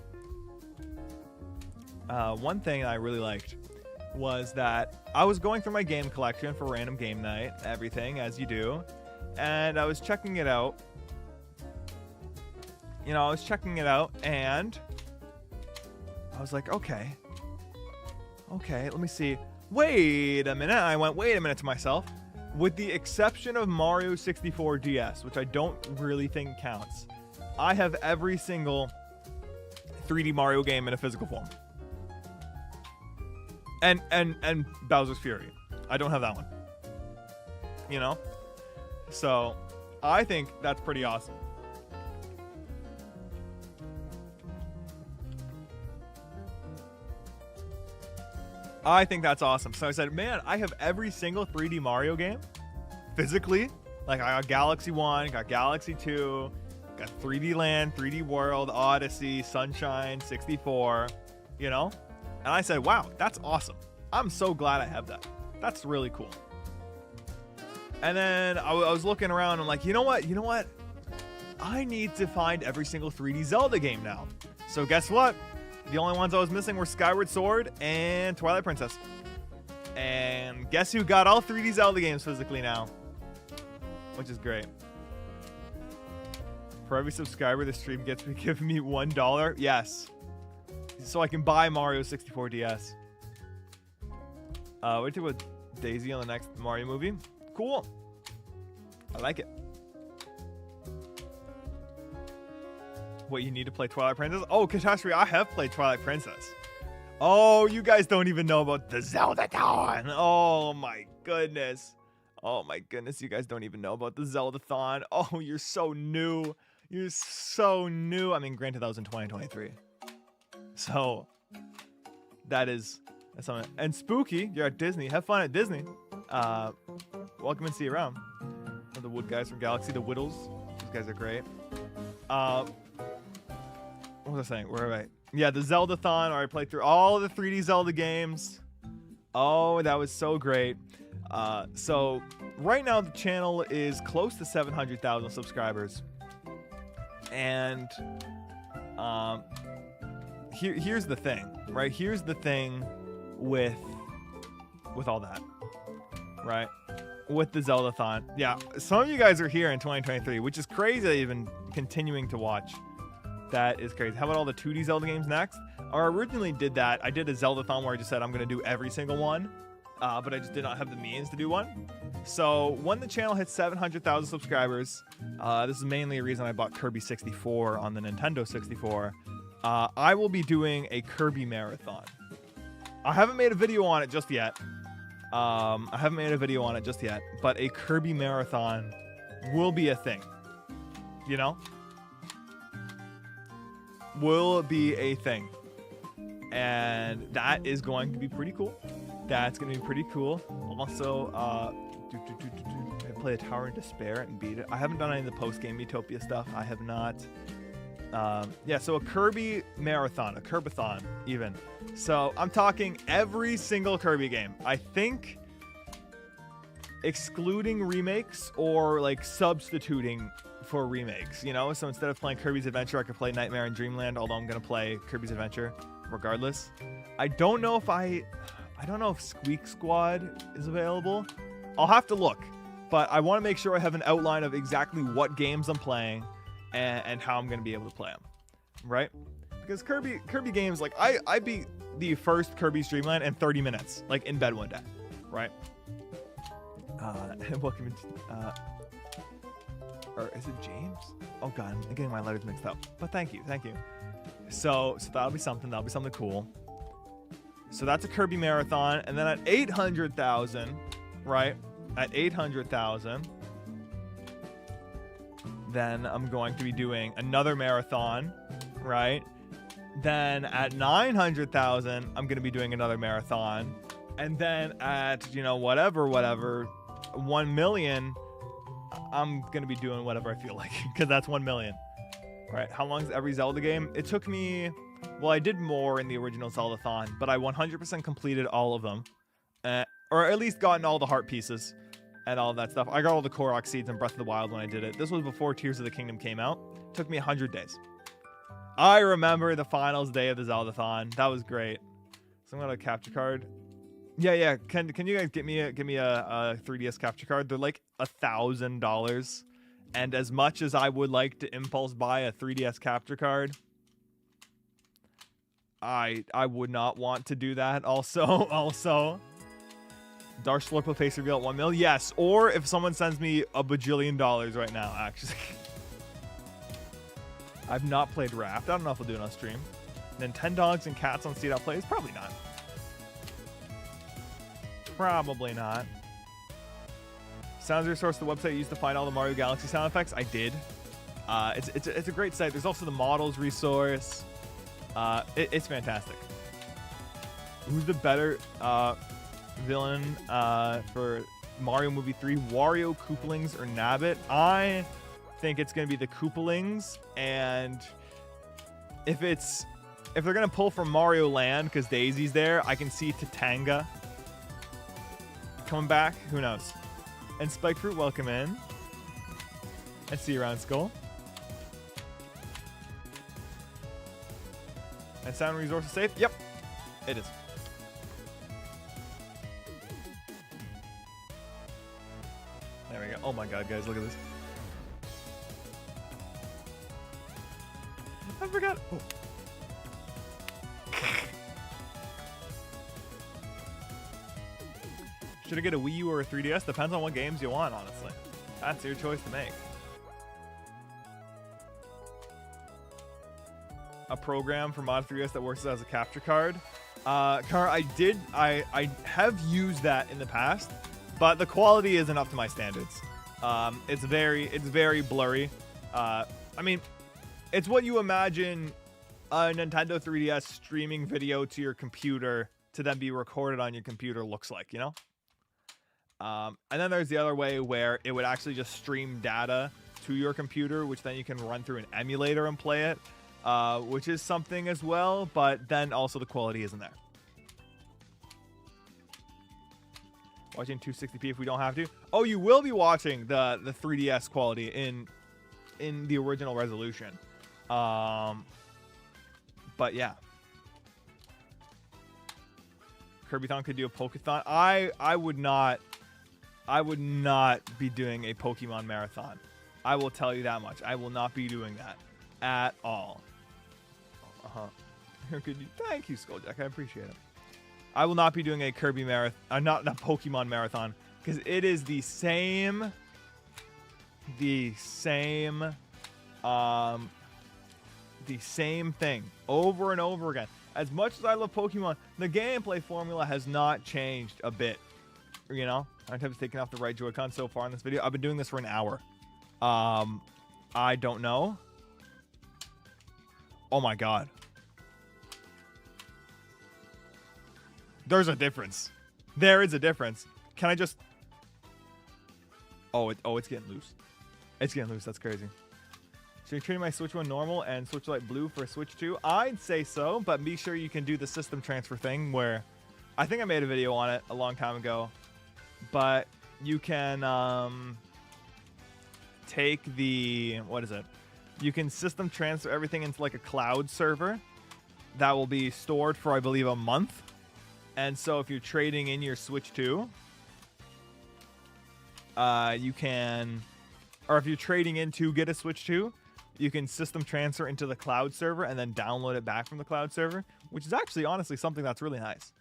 Speaker 1: thing I really liked was that I was going through my game collection for random game night, everything as you do, and I was checking it out. You know, I was checking it out, and I was like, okay, let me see. Wait a minute. I went, wait a minute to myself. With the exception of Mario 64 DS, which I don't really think counts, I have every single 3D Mario game in a physical form. And Bowser's Fury. I don't have that one. You know? So, I think that's pretty awesome. I think that's awesome. So I said, man, I have every single 3D Mario game physically. Like, I got Galaxy 1, got Galaxy 2, got 3D Land, 3D World, Odyssey, Sunshine, 64, you know? And I said, wow, that's awesome. I'm so glad I have that. That's really cool. And then I was looking around and I'm like, you know what? I need to find every single 3D Zelda game now. So guess what? The only ones I was missing were Skyward Sword and Twilight Princess. And guess who got all 3D Zelda games physically now? Which is great. For every subscriber, the stream gets me giving me $1. Yes. So I can buy Mario 64 DS. What do you do with Daisy on the next Mario movie? Cool. I like it. What, you need to play Twilight Princess? Oh, Catastrophe, I have played Twilight Princess. Oh, you guys don't even know about the Zelda-thon. Oh my goodness. Oh my goodness, you guys don't even know about the Zelda-thon. Oh, you're so new. You're so new. I mean, granted, that was in 2023. So, that's something. And Spooky, you're at Disney. Have fun at Disney. Welcome and see you around. The Wood guys from Galaxy, the Whittles. These guys are great. What was I saying? Where am I? Yeah, the Zelda-thon, where I played through all of the 3D Zelda games. Oh, that was so great. So right now the channel is close to 700,000 subscribers. And here's the thing, right? Here's the thing with all that, right? With the Zelda-thon. Yeah, some of you guys are here in 2023, which is crazy that you've been continuing to watch. That is crazy. How about all the 2D Zelda games next? I originally did that. I did a Zelda-thon where I just said I'm going to do every single one, but I just did not have the means to do one. So when the channel hits 700,000 subscribers, this is mainly a reason I bought Kirby 64 on the Nintendo 64, I will be doing a Kirby marathon. I haven't made a video on it just yet. But a Kirby marathon will be a thing. You know? Will be a thing. And that is going to be pretty cool. That's going to be pretty cool. Also, I play a Tower of Despair and beat it. I haven't done any of the post-game Utopia stuff. I have not. Yeah, so a Kirby marathon, a Kirby-thon even. So I'm talking every single Kirby game. I think excluding remakes or like substituting for remakes, you know? So instead of playing Kirby's Adventure, I could play Nightmare in Dreamland, although I'm going to play Kirby's Adventure regardless. I don't know if Squeak Squad is available. I'll have to look, but I want to make sure I have an outline of exactly what games I'm playing and how I'm going to be able to play them, right? Because Kirby games, like I beat the first Kirby's Dream Land in 30 minutes, like in bed one day, right? Welcome to, or is it James? Oh God, I'm getting my letters mixed up. But thank you. So that'll be something cool. So that's a Kirby marathon, and then at 800,000, right? At 800,000, then I'm going to be doing another marathon, right? Then at 900,000, I'm going to be doing another marathon. And then at, you know, whatever, 1 million, I'm going to be doing whatever I feel like, because that's 1 million, right? How long is every Zelda game? It took me, well, I did more in the original Zelda-thon, but I 100% completed all of them, or at least gotten all the heart pieces and all that stuff. I got all the Korok seeds in Breath of the Wild when I did it. This was before Tears of the Kingdom came out. It took me 100 days. I remember the finals day of the Zelda-thon. That was great. So I'm gonna capture card. Yeah. Can you guys get me a 3DS capture card? They're like $1,000. And as much as I would like to impulse buy a 3DS capture card, I would not want to do that. Also, Dark Slurple face reveal at 1 mil. Yes, or if someone sends me $1 bajillion right now, actually. I've not played Raft. I don't know if I'll do it on stream. Nintendogs and Cats on cdotplays? Probably not. Probably not. Sounds resource, the website you used to find all the Mario Galaxy sound effects. I did. It's a great site. There's also the models resource. It's fantastic. Who's the better villain for Mario Movie 3? Wario, Koopalings, or Nabbit? I think it's gonna be the Koopalings, and if they're gonna pull from Mario Land because Daisy's there, I can see Tatanga coming back. Who knows? And Spike Fruit, welcome in. And see you around, Skull. And sound resources safe? Yep, it is. There we go. Oh my God, guys, look at this. I forgot. Oh. Should I get a Wii U or a 3DS? Depends on what games you want, honestly. That's your choice to make. a program for Mod 3DS that works as a capture card. I have used that in the past, but the quality isn't up to my standards. It's very blurry. I mean, it's what you imagine a Nintendo 3DS streaming video to your computer to then be recorded on your computer looks like, you know? And then there's the other way where it would actually just stream data to your computer, which then you can run through an emulator and play it, which is something as well, but then also the quality isn't there. Watching 260p if we don't have to. Oh, you will be watching the 3DS quality in the original resolution. But yeah. Kirby-thon could do a Pokeathon. I would not be doing a Pokemon marathon. I will tell you that much. I will not be doing that at all. Thank you, Skulljack. I appreciate it. I will not be doing a Kirby marathon, not a Pokemon marathon, because it is the same thing over and over again. As much as I love Pokemon, the gameplay formula has not changed a bit. You know, I've taken off the right Joy-Con so far in this video. I've been doing this for an hour. I don't know. Oh my god. There's a difference. There is a difference. Can I just... Oh, it's getting loose. It's getting loose. That's crazy. So you're treating my Switch 1 normal and Switch Lite blue for Switch 2? I'd say so, but be sure you can do the system transfer thing where... I think I made a video on it a long time ago. But you can take the... What is it? You can system transfer everything into like a cloud server that will be stored for, I believe, a month. And so if you're trading in your Switch 2, you can, or if you're trading in to get a Switch 2, you can system transfer into the cloud server and then download it back from the cloud server, which is actually honestly something that's really nice.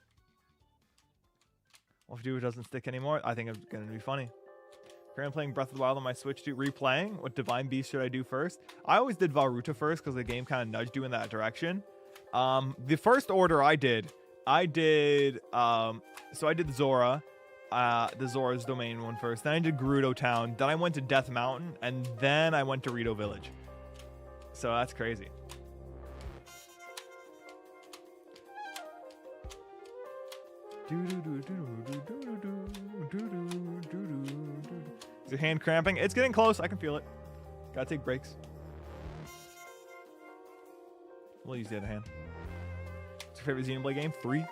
Speaker 1: Well, if it doesn't stick anymore, I think it's going to be funny. Currently playing Breath of the Wild on my Switch 2, replaying. What Divine Beast should I do first? I always did Varuta first because the game kind of nudged you in that direction. The first order I did Zora, the Zora's Domain one first. Then I did Gerudo Town. Then I went to Death Mountain, and then I went to Rito Village. So that's crazy. Is your hand cramping? It's getting close. I can feel it. Gotta take breaks. We'll use the other hand. What's your favorite Xenoblade game? 3.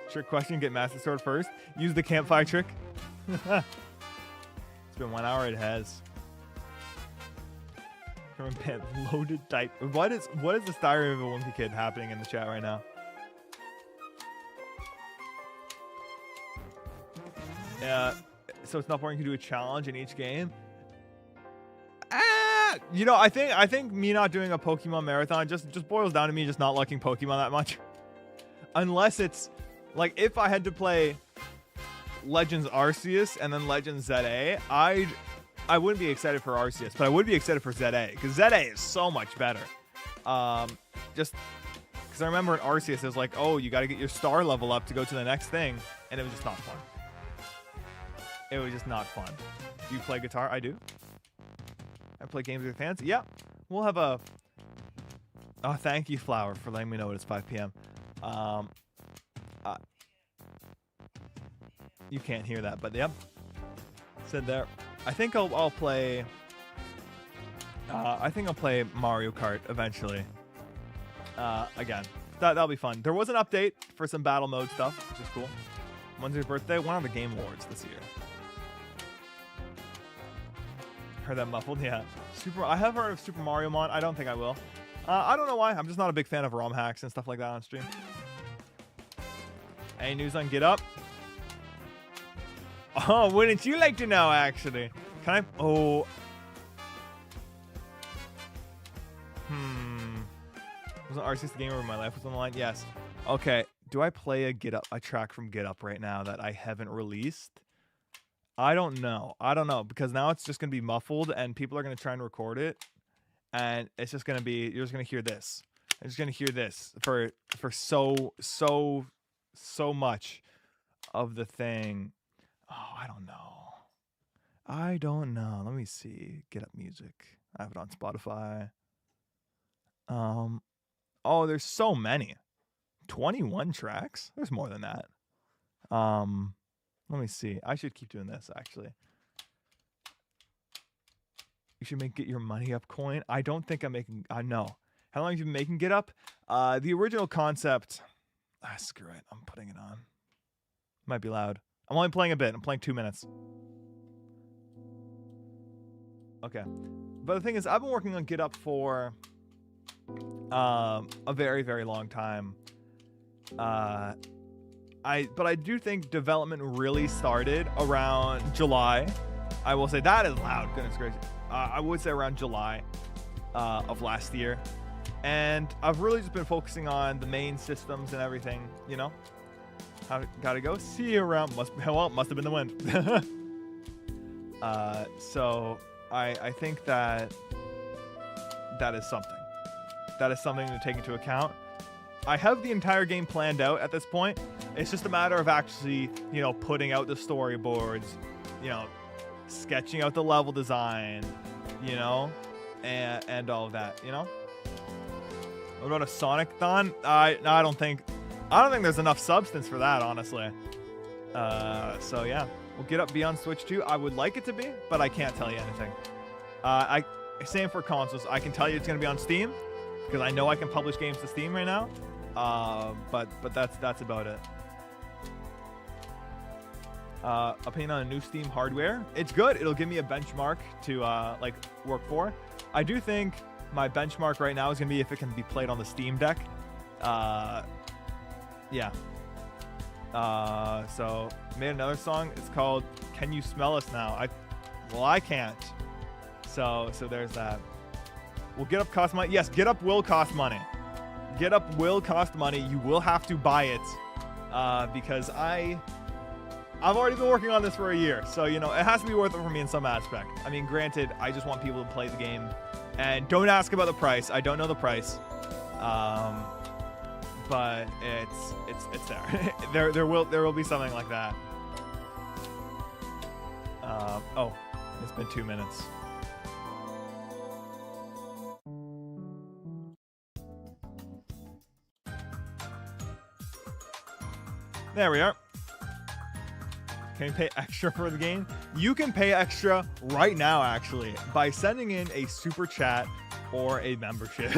Speaker 1: Trick question, get Master Sword first. Use the campfire trick. It's been 1 hour, it has. Loaded tight. What is the Styro of a Wonky Kid happening in the chat right now? Yeah, so it's not boring to do a challenge in each game. You know, I think me not doing a Pokemon marathon just boils down to me just not liking Pokemon that much. Unless it's like if I had to play Legends Arceus and then Legends ZA, I wouldn't be excited for Arceus, but I would be excited for ZA because ZA is so much better. Just because I remember in Arceus it was like, oh, you got to get your star level up to go to the next thing, and it was just not fun. It was just not fun. Do you play guitar? I do. I play games with fans. Yeah, we'll have a. Oh, thank you, Flower, for letting me know it's 5 p.m. You can't hear that, but yep. Said there. I think I'll play. I think I'll play Mario Kart eventually. Again, that'll be fun. There was an update for some battle mode stuff, which is cool. When's your birthday? One of the Game Awards this year. Heard that muffled? Yeah. I have heard of Super Mario Mon. I don't think I will. I don't know why. I'm just not a big fan of ROM hacks and stuff like that on stream. Any news on Get Up? Oh, wouldn't you like to know, actually? Can I? Oh. Wasn't Arceus the game where my life was on the line? Yes. Okay. Do I play a track from Get Up right now that I haven't released? I don't know. Because now it's just going to be muffled and people are going to try and record it. and it's just gonna be, you're just gonna hear this. You're just gonna hear this for so much of the thing. Oh, I don't know. I don't know. Let me see. Get Up Music. I have it on Spotify. Oh, there's so many. 21 tracks? There's more than that. Let me see. I should keep doing this, actually. You should get your money up coin. I don't think I'm making, no. How long have you been making Get Up? The original concept, screw it. I'm putting it on. Might be loud. I'm only playing a bit. I'm playing 2 minutes. Okay. But the thing is, I've been working on Get Up for a very, very long time. But I do think development really started around July. I will say that is loud. Goodness gracious. I would say around July of last year. And I've really just been focusing on the main systems and everything, you know? Gotta go see you around. Must have been the wind. So I think that is something. That is something to take into account. I have the entire game planned out at this point. It's just a matter of actually, you know, putting out the storyboards, you know, sketching out the level design, you know, and all of that, you know. What about a Sonic-thon? I don't think there's enough substance for that, honestly. So yeah, we'll Get Up be on Switch too. I would like it to be, but I can't tell you anything. Same for consoles. I can tell you it's gonna be on Steam because I know I can publish games to Steam right now. But that's about it. Opinion on a new Steam hardware? It's good. It'll give me a benchmark to like work for. I do think my benchmark right now is gonna be if it can be played on the Steam Deck. Yeah. So made another song. It's called "Can You Smell Us Now?" I can't. So there's that. Will Get Up cost money? Yes, Get Up will cost money. Get Up will cost money. You will have to buy it because I've already been working on this for a year, so you know it has to be worth it for me in some aspect. I mean, granted, I just want people to play the game, and don't ask about the price. I don't know the price, but it's there. there will be something like that. Oh, it's been 2 minutes. There we are. Can you pay extra for the game? You can pay extra right now, actually, by sending in a super chat or a membership.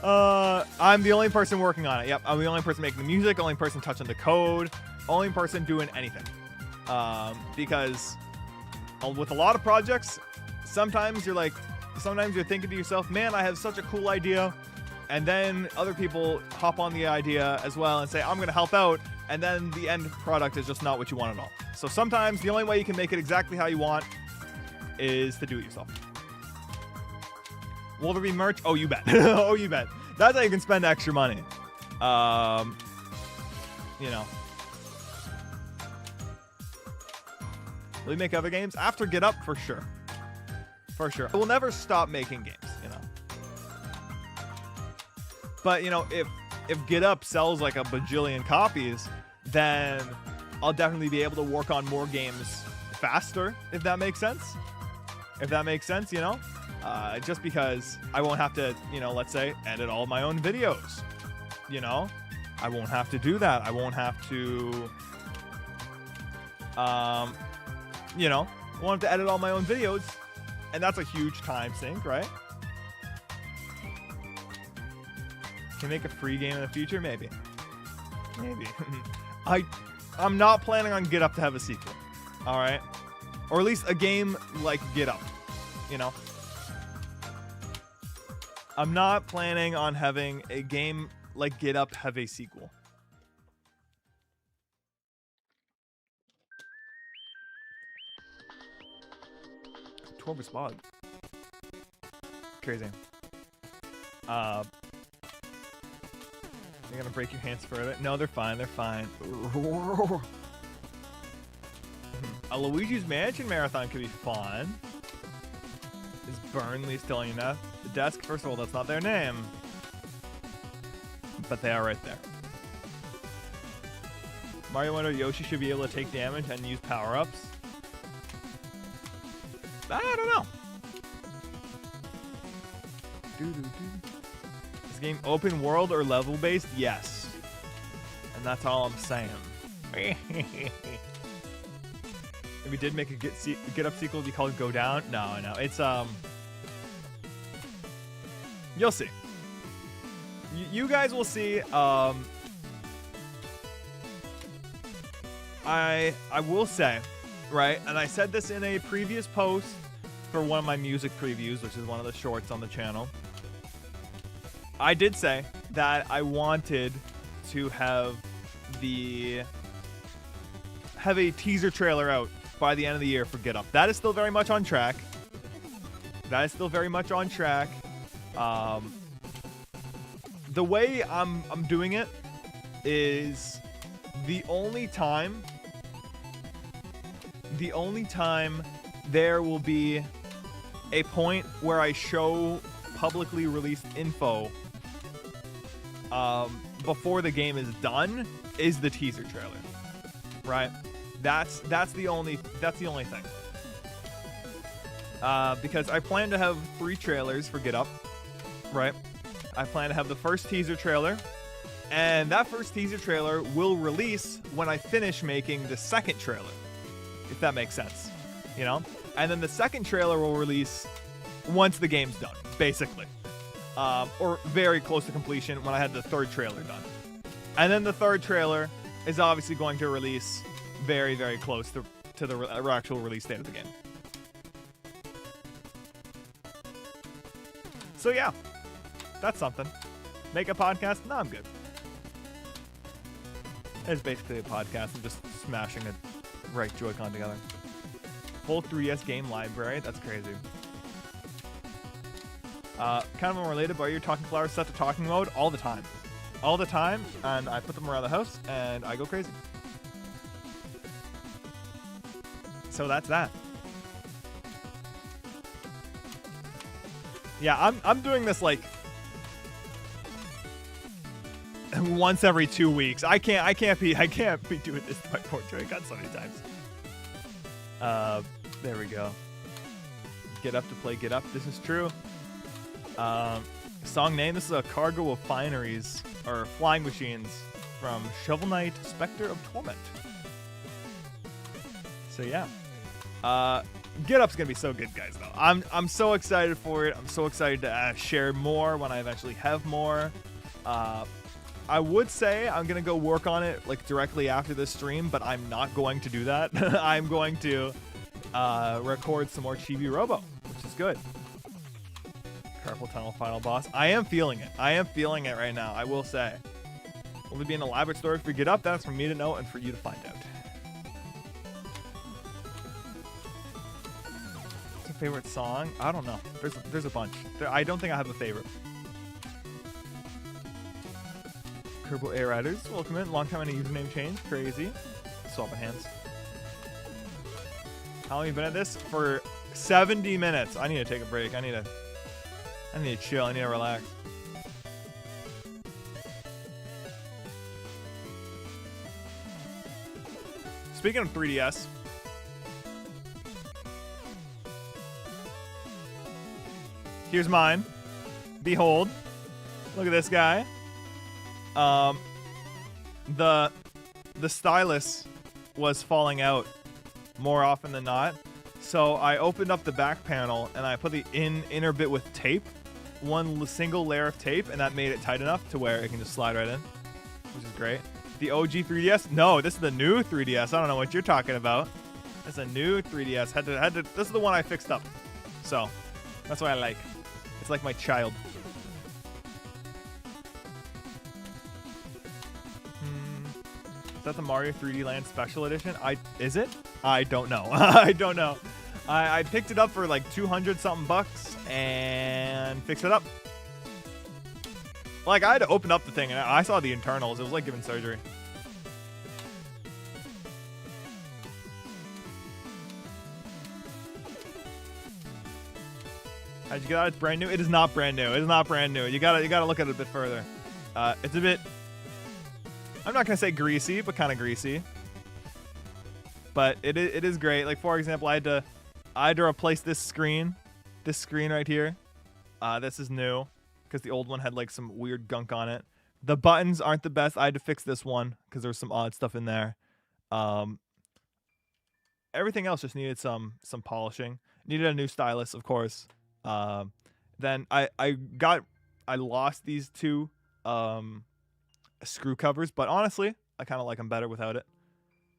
Speaker 1: I'm the only person working on it. Yep, I'm the only person making the music, only person touching the code, only person doing anything. Because with a lot of projects, sometimes you're thinking to yourself, man, I have such a cool idea. And then other people hop on the idea as well and say, I'm going to help out. And then the end product is just not what you want at all. So sometimes the only way you can make it exactly how you want is to do it yourself. Will there be merch? Oh, you bet. Oh, you bet. That's how you can spend extra money. You know. Will you make other games? After Get Up, for sure. For sure. I will never stop making games, you know. But, you know, if Get Up sells like a bajillion copies, then I'll definitely be able to work on more games faster, if that makes sense. If that makes sense, you know? Just because I won't have to, you know, let's say, edit all my own videos. You know? I won't have to do that. I won't have to, you know, I won't have to edit all my own videos. And that's a huge time sink, right? Can make a free game in the future? Maybe. I'm not planning on Get Up to have a sequel. All right? Or at least a game like Get Up, you know? I'm not planning on having a game like Get Up have a sequel. Torb spot. Crazy. You're gonna break your hands further? No, they're fine. They're fine. A Luigi's Mansion marathon could be fun. Burnley's telling you that. The desk, first of all, that's not their name. But they are right there. Mario Wonder Yoshi should be able to take damage and use power-ups. I don't know. Is the game open world or level based? Yes. And that's all I'm saying. If we did make a Get Up sequel, do you call it Go Down? No. It's you'll see. You guys will see. I will say, right, and I said this in a previous post for one of my music previews, which is one of the shorts on the channel. I did say that I wanted to have a teaser trailer out by the end of the year for Get Up. That is still very much on track. The way I'm doing it is the only time there will be a point where I show publicly released info before the game is done is the teaser trailer, right? That's the only thing. Because I plan to have 3 trailers for Get Up, right? I plan to have the first teaser trailer, and that first teaser trailer will release when I finish making the second trailer, if that makes sense, you know? And then the second trailer will release once the game's done, basically. Or very close to completion when I had the third trailer done. And then the third trailer is obviously going to release very, very close to the actual release date of the game. So yeah, that's something. Make a podcast? No, I'm good. It's basically a podcast. I'm just smashing a right Joy-Con together. Full 3DS game library. That's crazy. Kind of unrelated, but you're talking flowers set to talking mode all the time. All the time, and I put them around the house, and I go crazy. So that's that. Yeah, I'm doing this like once every 2 weeks. I can't be doing this to my poor Joy-Con so many times. There we go. Get Up to play Get Up. This is true. Song name. This is a cargo of fineries or flying machines from Shovel Knight, Spectre of Torment. So yeah. Get Up's gonna be so good, guys. Though I'm so excited for it. I'm so excited to share more when I eventually have more. I would say I'm gonna go work on it like directly after this stream, but I'm not going to do that. I'm going to record some more Chibi Robo, which is good. Carpal Tunnel final boss. I am feeling it. I am feeling it right now. I will say. Will there be an elaborate story for Get Up? That's for me to know and for you to find out. Favorite song? I don't know. There's a bunch. I don't think I have a favorite. Kerbal A Riders, welcome in. Long time and a username change. Crazy. Swapping hands. How long have you been at this? For 70 minutes. I need to take a break. I need to chill. I need to relax. Speaking of 3DS. Here's mine. Behold. Look at this guy. The stylus was falling out more often than not. So I opened up the back panel and I put the inner bit with tape. One single layer of tape, and that made it tight enough to where it can just slide right in. Which is great. The OG 3DS? No, this is the new 3DS. I don't know what you're talking about. It's a new 3DS. This is the one I fixed up. So, that's what I like. It's like my child. Is that the Mario 3D Land Special Edition? Is it? I don't know. I don't know. I picked it up for like 200 something bucks and fixed it up. Like, I had to open up the thing and I saw the internals. It was like giving surgery. How'd you get out? It's brand new. It is not brand new. It is not brand new. You gotta look at it a bit further. It's a bit. I'm not gonna say greasy, but kind of greasy. But it is great. Like for example, I had to replace this screen right here. This is new because the old one had like some weird gunk on it. The buttons aren't the best. I had to fix this one because there was some odd stuff in there. Everything else just needed some polishing. Needed a new stylus, of course. Then I lost these two screw covers, but honestly, I kind of like them better without it.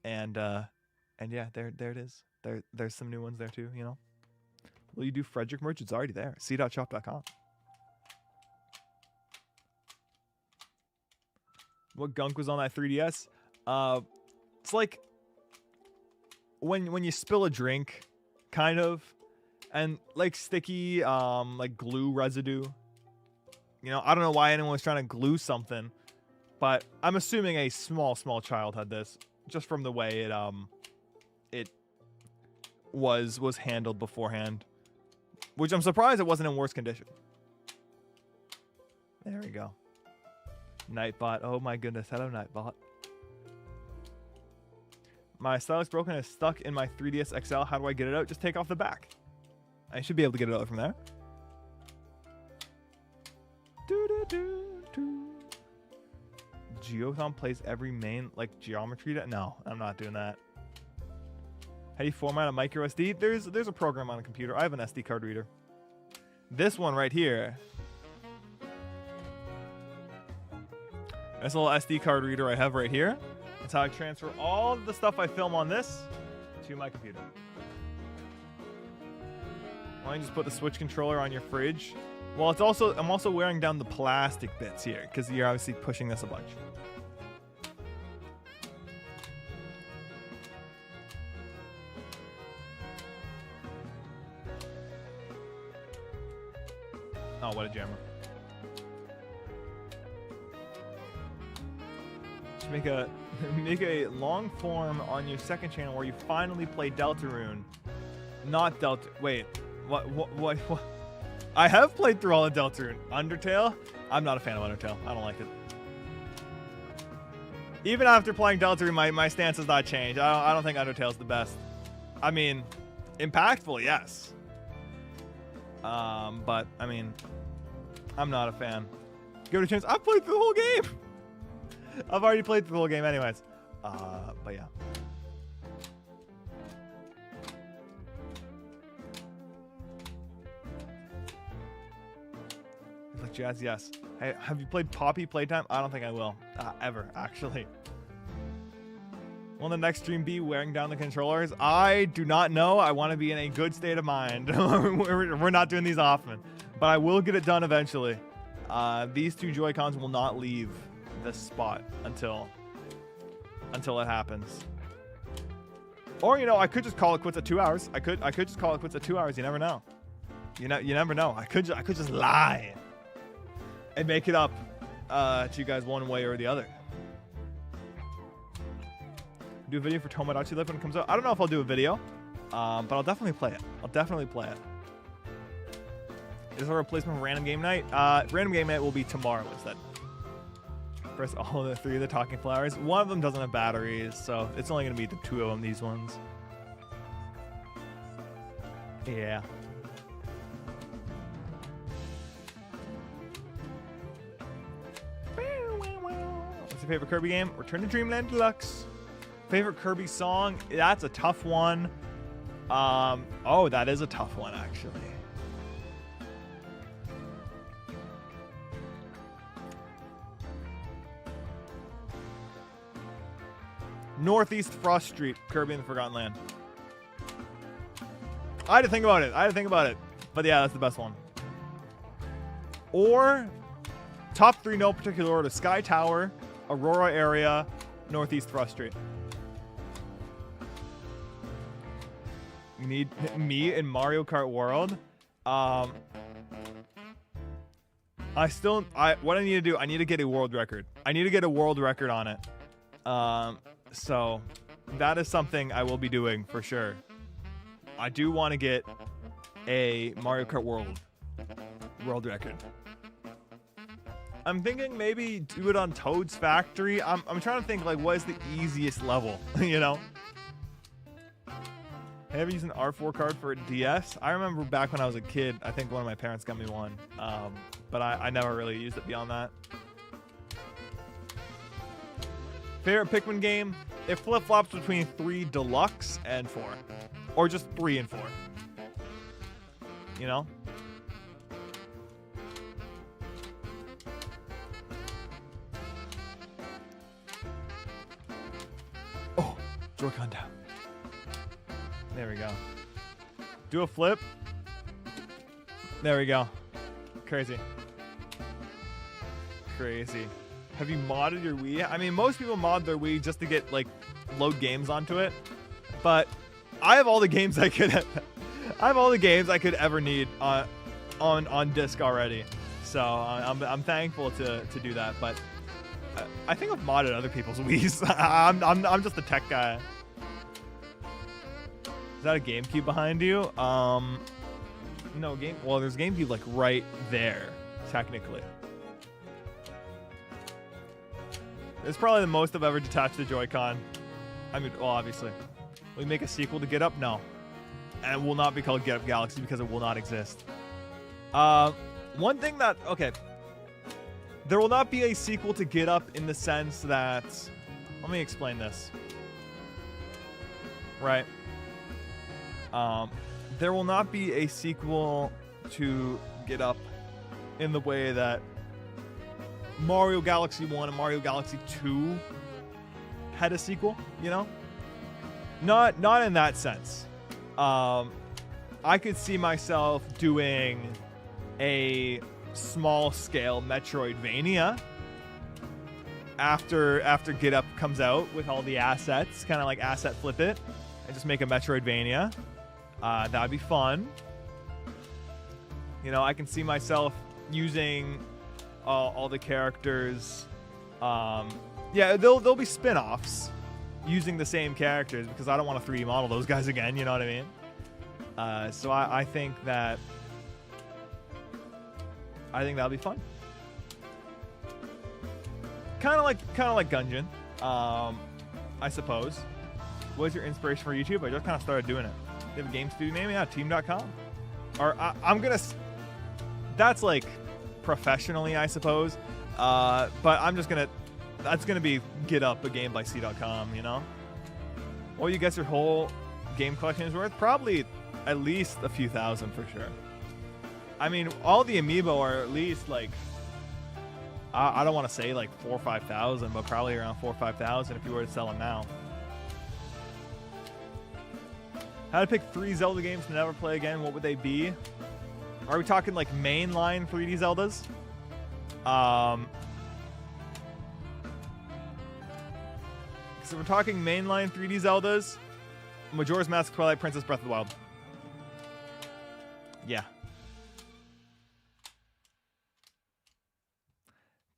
Speaker 1: And yeah, there it is. There's some new ones there too. You know. Will you do Frederick merch? It's already there. cdotkom. What gunk was on that 3DS? It's like when you spill a drink, kind of, and like sticky, like glue residue. You know, I don't know why anyone was trying to glue something, but I'm assuming a small child had this, just from the way it was handled beforehand, which I'm surprised it wasn't in worse condition. There we go. Nightbot. Oh my goodness. Hello, Nightbot. My stylus broken. It's stuck in my 3DS XL. How do I get it out? Just take off the back. I should be able to get it out from there. Geothon plays every main like geometry. No, I'm not doing that. How do you format a micro SD? There's a program on a computer. I have an SD card reader. This one right here. This little SD card reader I have right here. That's how I transfer all the stuff I film on this to my computer. Why don't you just put the Switch controller on your fridge? Well, I'm also wearing down the plastic bits here because you're obviously pushing this a bunch. Oh, what a jammer. Make a long form on your second channel where you finally play Deltarune. Not Delta. Wait, what? I have played through all of Deltarune. Undertale? I'm not a fan of Undertale. I don't like it. Even after playing Deltarune, my stance has not changed. I don't think Undertale's the best. I mean, impactful, yes. But I mean, I'm not a fan. Give it a chance. I've played through the whole game. I've already played through the whole game anyways. But yeah. He's like, Jazz, yes. Hey, have you played Poppy Playtime? I don't think I will. Ever, actually. Will the next stream be wearing down the controllers? I do not know. I want to be in a good state of mind. We're not doing these often. But I will get it done eventually. These two Joy-Cons will not leave this spot until it happens. Or, you know, I could just call it quits at 2 hours. I could just call it quits at 2 hours. You never know. You never know. I could just lie and make it up to you guys one way or the other. Do a video for Tomodachi Life when it comes out. I don't know if I'll do a video, but I'll definitely play it. Is there a replacement for Random Game Night? Random Game Night will be tomorrow instead. Press all the 3 of the talking flowers. One of them doesn't have batteries, so it's only going to be the 2 of them, these ones. Yeah. What's your favorite Kirby game? Return to Dreamland Deluxe. Favorite Kirby song? That's a tough one. Oh, that is a tough one, actually. Northeast Frost Street, Kirby in the Forgotten Land. I had to think about it. But yeah, that's the best one. Or top 3, no particular order. Sky Tower, Aurora area, Northeast Frost Street. You need me in Mario Kart World. What I need to do, I need to get a world record. I need to get a world record on it. So that is something I will be doing for sure. I do want to get a Mario Kart World World record. I'm thinking maybe do it on Toad's Factory. I'm trying to think like what is the easiest level, you know? Have you ever used an R4 card for a DS? I remember back when I was a kid, I think one of my parents got me one. But I never really used it beyond that. Favorite Pikmin game? It flip-flops between 3 Deluxe and 4. Or just 3 and 4. You know? Oh, Joy-Con down. There we go. Do a flip. There we go. Crazy. Crazy. Have you modded your Wii? I mean, most people mod their Wii just to get, like, load games onto it. But I have all the games I could I have all the games I could ever need on disc already. So I'm thankful to do that. But I think I've modded other people's Wiis. I'm just a tech guy. Is that a GameCube behind you? No, well, there's GameCube like right there, technically. It's probably the most I've ever detached the Joy-Con. I mean, well, obviously. Will we make a sequel to Get Up? No. And it will not be called Get Up Galaxy because it will not exist. One thing that, okay. There will not be a sequel to Get Up in the sense that, let me explain this. Right. There will not be a sequel to Get Up in the way that Mario Galaxy 1 and Mario Galaxy 2 had a sequel, you know? Not in that sense. I could see myself doing a small-scale Metroidvania after Get Up comes out with all the assets, kind of like asset flip it, and just make a Metroidvania. That'd be fun. You know, I can see myself using all the characters. Yeah, there'll be spin-offs using the same characters because I don't want to 3D model those guys again, you know what I mean? So I think that'll be fun. Kind of like Gungeon, I suppose. What's your inspiration for YouTube? I just kind of started doing it. You have a game studio name? Yeah, team.com. Or I'm gonna. That's like professionally, I suppose. But I'm just gonna. That's gonna be Get Up, a game by cdotkom. You know. Well, you guess your whole game collection is worth probably at least a few thousand for sure. I mean, all the amiibo are at least like. I don't want to say like 4,000 or 5,000, but probably around 4,000 or 5,000 if you were to sell them now. How to pick 3 Zelda games to never play again? What would they be? Are we talking like mainline 3D Zeldas? So we're talking mainline 3D Zeldas. Majora's Mask, Twilight Princess, Breath of the Wild. Yeah.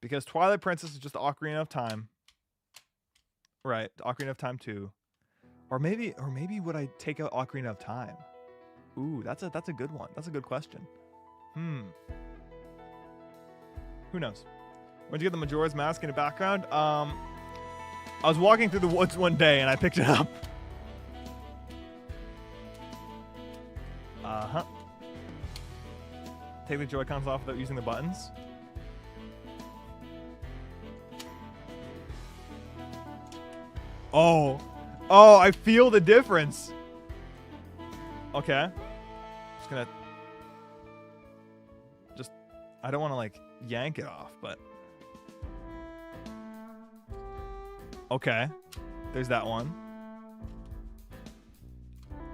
Speaker 1: Because Twilight Princess is just Ocarina of Time. Right, Ocarina of Time 2. Or maybe would I take out Ocarina of Time? Ooh, that's a good one. That's a good question. Who knows? Where'd you get the Majora's Mask in the background? I was walking through the woods one day and I picked it up. Uh-huh. Take the Joy-Cons off without using the buttons. Oh, I feel the difference. Okay. I don't want to like yank it off, but. Okay. There's that one.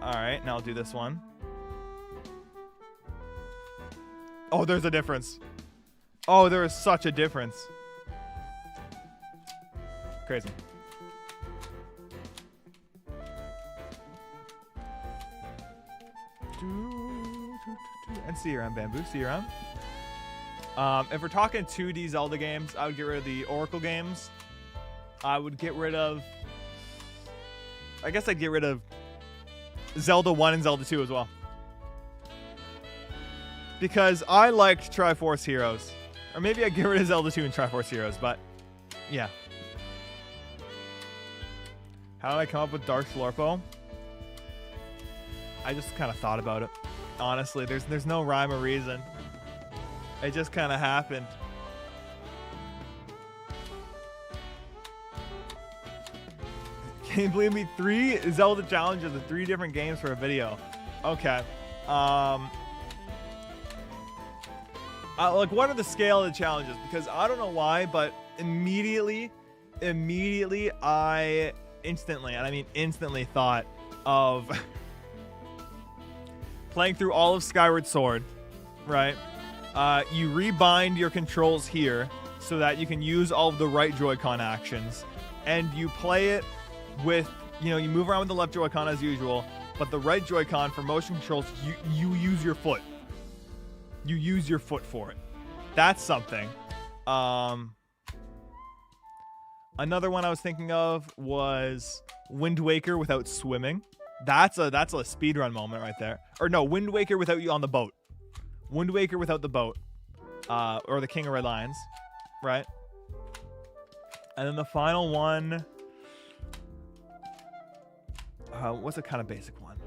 Speaker 1: All right, now I'll do this one. Oh, there's a difference. Oh, there is such a difference. Crazy. And see you around, Bamboo. See you around. If we're talking 2D Zelda games, I would get rid of the Oracle games. I would get rid of... I guess I'd get rid of Zelda 1 and Zelda 2 as well. because I liked Triforce Heroes. Or maybe I'd get rid of Zelda 2 and Triforce Heroes, but yeah. How did I come up with Dark Slurpo? I just kind of thought about it. Honestly, there's no rhyme or reason. It just kind of happened. Can you believe me? 3 Zelda challenges in 3 different games for a video. Okay. Like, what are the scale of the challenges? Because I don't know why, but immediately, I instantly, and I mean instantly, thought of playing through all of Skyward Sword, right? You rebind your controls here so that you can use all of the right Joy-Con actions, and you play it with, you know, you move around with the left Joy-Con as usual, but the right Joy-Con for motion controls, you use your foot. You use your foot for it. That's something. Another one I was thinking of was Wind Waker without swimming. That's a speedrun moment right there. Or no, Wind Waker without you on the boat. Wind Waker without the boat. Or the King of Red Lions. Right? And then the final one... what's a kind of basic one?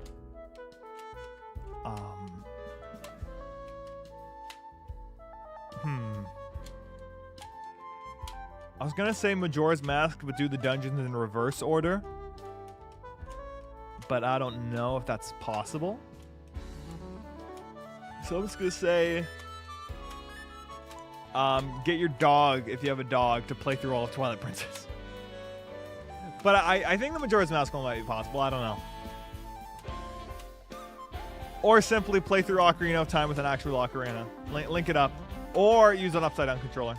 Speaker 1: I was gonna say Majora's Mask, but do the dungeons in reverse order. But I don't know if that's possible. So I'm just gonna say, get your dog, if you have a dog, to play through all of Twilight Princess. But I think the Majora's Mask one might be possible. I don't know. Or simply play through Ocarina of Time with an actual Ocarina. Link it up. Or use an upside down controller.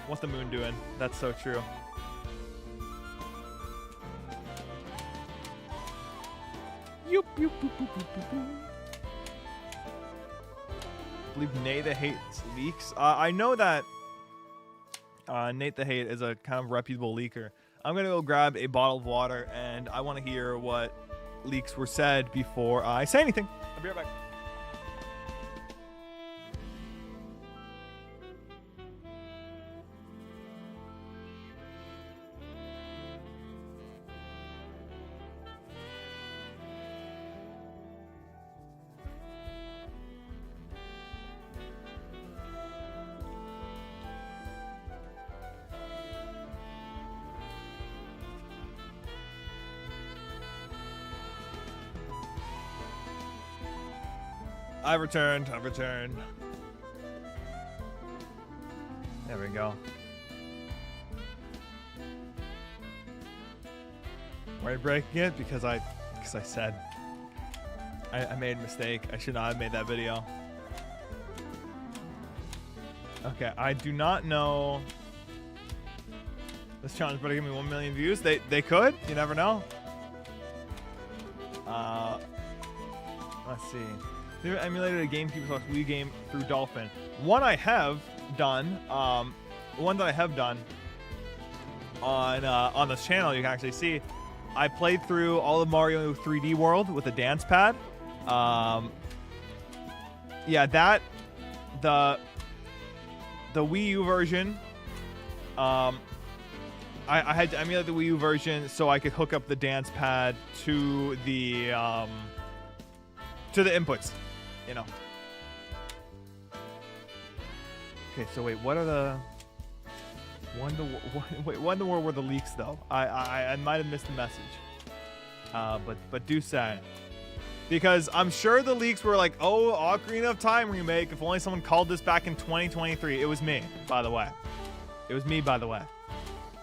Speaker 1: What's the moon doing? That's so true. Yoop, yoop, boop, boop, boop, boop, boop. I believe Nate the Hates leaks. I know that Nate the Hate is a kind of reputable leaker. I'm going to go grab a bottle of water, and I want to hear what leaks were said before I say anything. I'll be right back. I've returned. There we go. Why are you breaking it? Because I said I made a mistake. I should not have made that video. Okay, I do not know. This challenge better give me 1 million views. They could. You never know. Let's see. They emulated a GameCube / Wii game through Dolphin. One I have done. One that I have done on this channel, you can actually see. I played through all of Mario 3D World with a dance pad. Yeah, that the Wii U version. I had to emulate the Wii U version so I could hook up the dance pad to the inputs. You know. Okay, so wait, what are the what in the world were the leaks though? I might have missed the message. But do say, because I'm sure the leaks were like, oh, Ocarina of Time remake. If only someone called this back in 2023. It was me, by the way.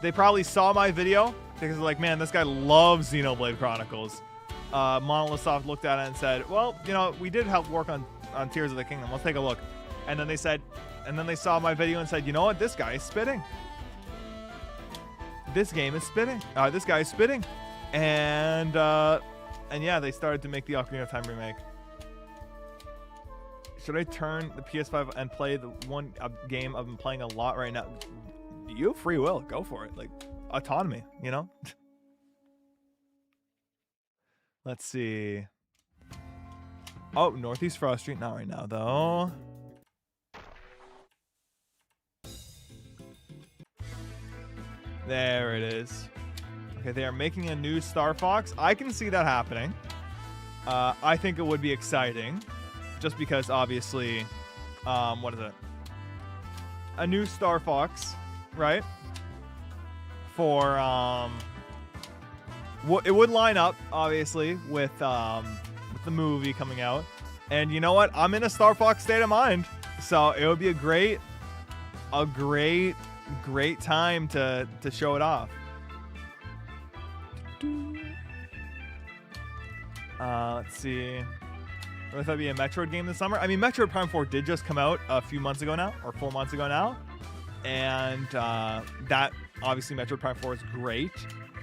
Speaker 1: They probably saw my video because they're like, man, this guy loves Xenoblade Chronicles. Monolith Soft looked at it and said, well, you know, we did help work on Tears of the Kingdom. Let's take a look. And then they saw my video and said, you know what? This guy is spitting. This game is spitting. This guy is spitting. And yeah, they started to make the Ocarina of Time remake. Should I turn the PS5 and play the one game I've been playing a lot right now? You have free will. Go for it. Like, autonomy, you know? Let's see. Oh, Northeast Frost Street. Not right now, though. There it is. Okay, they are making a new Star Fox. I can see that happening. I think it would be exciting, just because obviously, what is it? A new Star Fox, right? For it would line up obviously with the movie coming out, and you know what? I'm in a Star Fox state of mind, so it would be a great time to show it off. Let's see. Would that be a Metroid game this summer? I mean, Metroid Prime 4 did just come out a few months ago now, or 4 months ago now. And that, obviously, Metroid Prime 4 is great.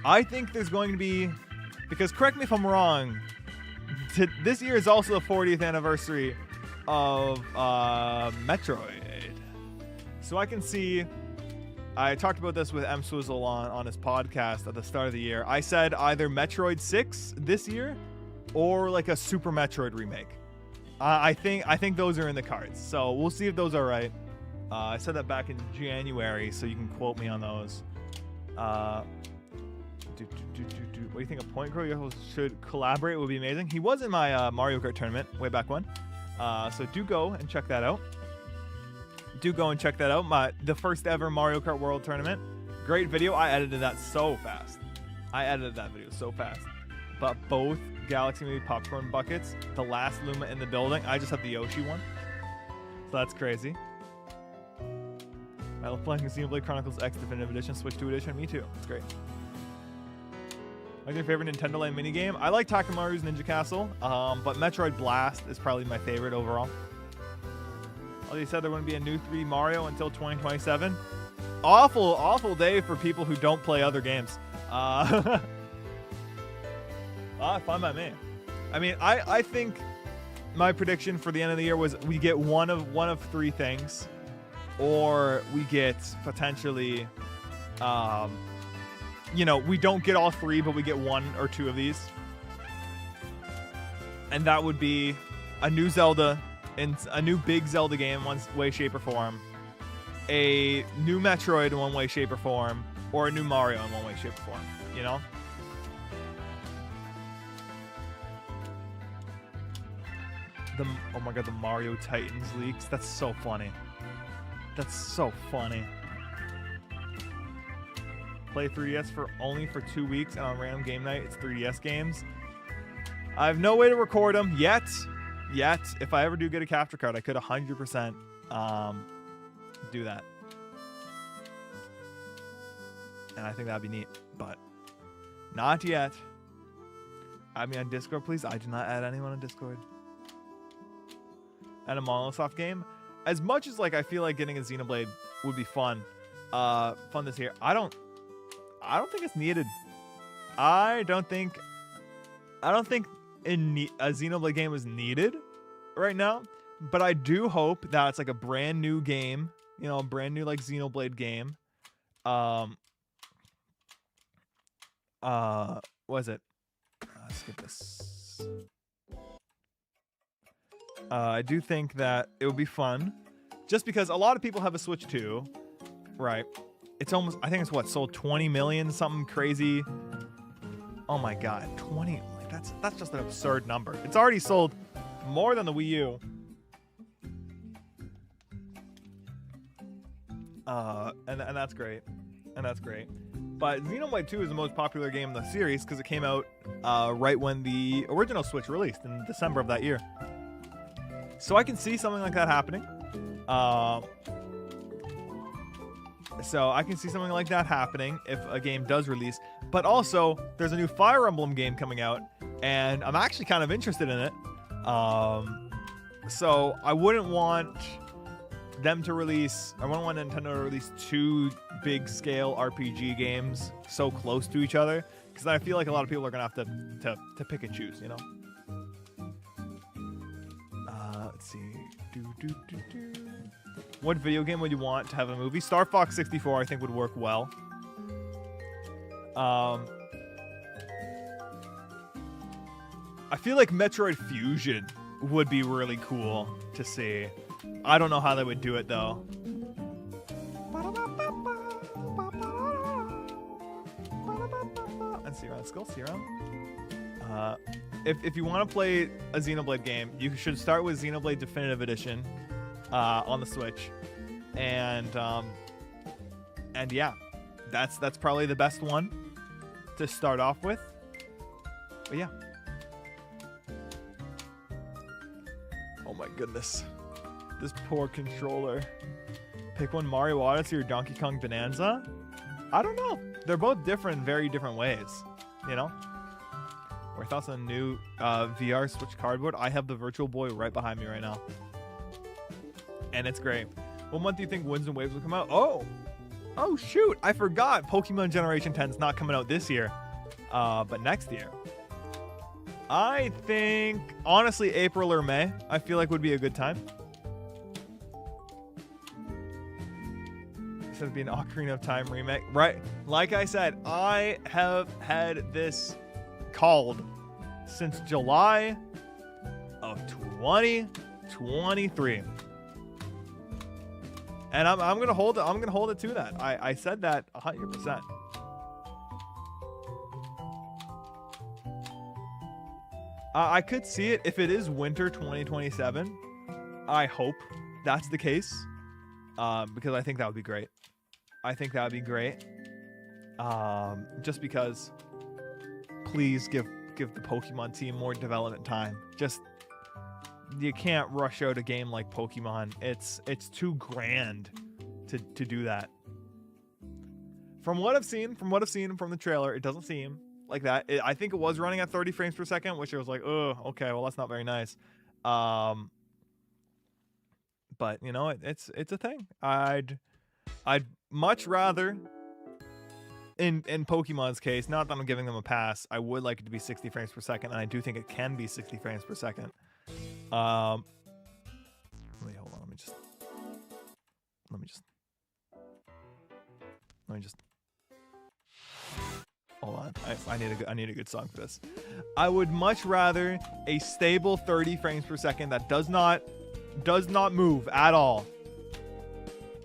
Speaker 1: I think there's going to be, because correct me if I'm wrong, this year is also the 40th anniversary of Metroid. So I can see, I talked about this with M. Swizzle on his podcast at the start of the year. I said either Metroid 6 this year, or like a Super Metroid remake. I think those are in the cards. So we'll see if those are right. I said that back in January, so you can quote me on those. What do you think of Point Crow should collaborate? It would be amazing. He was in my Mario Kart tournament way back when. So do go and check that out. The first ever Mario Kart World Tournament. Great video. I edited that so fast. But both Galaxy Movie popcorn buckets, the last Luma in the building. I just have the Yoshi one. So that's crazy. I love playing Xenoblade Chronicles X Definitive Edition, Switch 2 Edition. Me too. It's great. What's your favorite Nintendo Land minigame? I like Takamaru's Ninja Castle, but Metroid Blast is probably my favorite overall. Well, you said there wouldn't be a new 3D Mario until 2027. Awful day for people who don't play other games. Fine by me. I mean, I think my prediction for the end of the year was we get one of three things, or we get potentially, we don't get all three, but we get one or two of these, and that would be a new Zelda, in a new big Zelda game in one way, shape, or form, a new Metroid in one way, shape, or form, or a new Mario in one way, shape, or form. You know. Oh my god, the Mario Titans leaks. That's so funny. Play 3DS only for 2 weeks, and on random game night, it's 3DS games. I have no way to record them yet. If I ever do get a capture card, I could 100% do that. And I think that'd be neat, but not yet. Add me on Discord, please. I did not add anyone on Discord. And a Monosoft game. As much as I feel like getting a Xenoblade would be fun this year, I don't think it's needed. I don't think a Xenoblade game is needed right now, but I do hope that it's like a brand new game, a brand new Xenoblade game. What is it? Let's skip this. I do think that it would be fun, just because a lot of people have a Switch 2, right? It's almost, I think it's sold 20 million, something crazy. Oh my god, 20, that's just an absurd number. It's already sold more than the Wii U. And that's great. But Xenoblade 2 is the most popular game in the series because it came out right when the original Switch released in December of that year. So I can see something like that happening. If a game does release. But also, there's a new Fire Emblem game coming out, and I'm actually kind of interested in it. So I wouldn't want Nintendo to release 2 big scale RPG games so close to each other, because I feel like a lot of people are gonna have to pick and choose, Let's see. What video game would you want to have a movie? Star Fox 64, I think, would work well. I feel like Metroid Fusion would be really cool to see. I don't know how they would do it, though. Zero. If you want to play a Xenoblade game, you should start with Xenoblade Definitive Edition on the Switch, and yeah, that's probably the best one to start off with. But yeah. Oh my goodness, this poor controller. Pick one, Mario Odyssey or Donkey Kong Bonanza. I don't know. They're both different, very different ways. You know. Our thoughts on the new VR Switch cardboard? I have the Virtual Boy right behind me right now, and it's great. What month do you think Winds and Waves will come out? Oh shoot! I forgot. Pokemon Generation 10 is not coming out this year, but next year. I think honestly April or May. I feel like would be a good time. Instead of being Ocarina of Time remake, right? Like I said, I have had this called since July of 2023, and I'm gonna hold it. I'm gonna hold it to that. I said that 100%. I could see it if it is winter 2027. I hope that's the case, because I think that would be great. I think that would be great. Just because. Please give the Pokemon team more development time. Just, you can't rush out a game like Pokemon. It's too grand to do that. From what I've seen from the trailer, it doesn't seem like that. I think it was running at 30 frames per second, which I was like, oh, okay, well that's not very nice. But you know, it's a thing. I'd much rather. In Pokemon's case, not that I'm giving them a pass, I would like it to be 60 frames per second, and I do think it can be 60 frames per second. Hold on. Let me just. Hold on. I need a good song for this. I would much rather a stable 30 frames per second that does not move at all.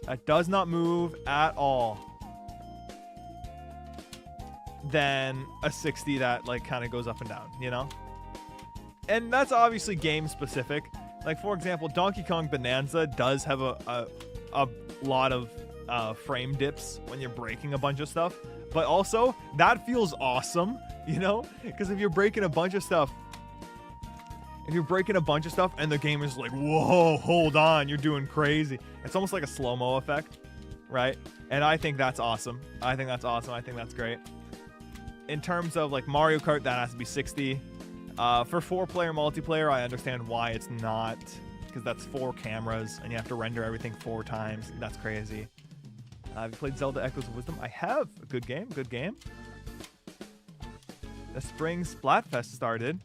Speaker 1: That does not move at all. Than a 60 that like kind of goes up and down, you know? And that's obviously game specific. Like for example, Donkey Kong Bonanza does have a lot of frame dips when you're breaking a bunch of stuff, but also that feels awesome, you know? Because if you're breaking a bunch of stuff and the game is like, whoa, hold on, you're doing crazy. It's almost like a slow-mo effect, right? And I think that's awesome. I think that's great. In terms of like Mario Kart, that has to be 60. For 4-player multiplayer, I understand why it's not, because that's 4 cameras and you have to render everything 4 times. That's crazy. Have you played Zelda Echoes of Wisdom? I have. A good game. The spring Splatfest started.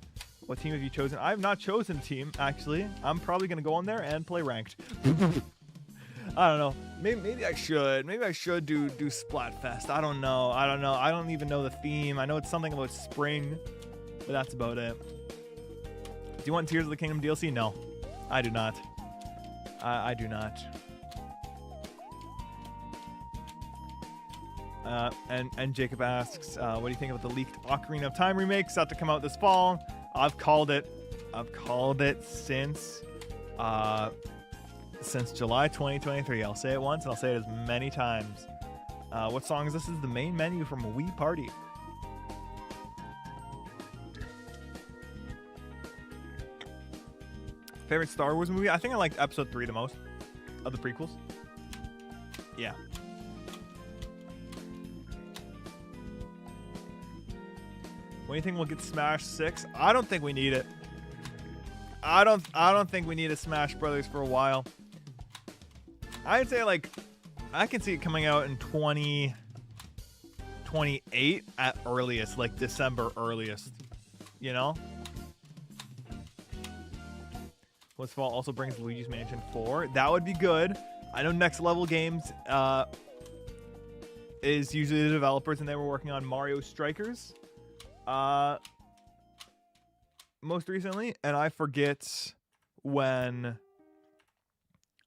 Speaker 1: What team have you chosen? I have not chosen a team, actually. I'm probably going to go on there and play ranked. I don't know. Maybe I should. Maybe I should do Splatfest. I don't know. I don't even know the theme. I know it's something about spring, but that's about it. Do you want Tears of the Kingdom DLC? No, I do not. I do not. And Jacob asks, what do you think about the leaked Ocarina of Time remake set to come out this fall? I've called it since July 2023. I'll say it once and I'll say it as many times. What song is this? This is the main menu from a Wii Party. Favorite Star Wars movie? I think I liked Episode 3 the most of the prequels. Yeah. When do you think we'll get Smash 6? I don't think we need it. I don't think we need a Smash Brothers for a while. I'd say like I can see it coming out in 2028 at earliest, like December earliest. You know? What's Fall also brings Luigi's Mansion 4. That would be good. I know Next Level Games is usually the developers, and they were working on Mario Strikers most recently, and I forget when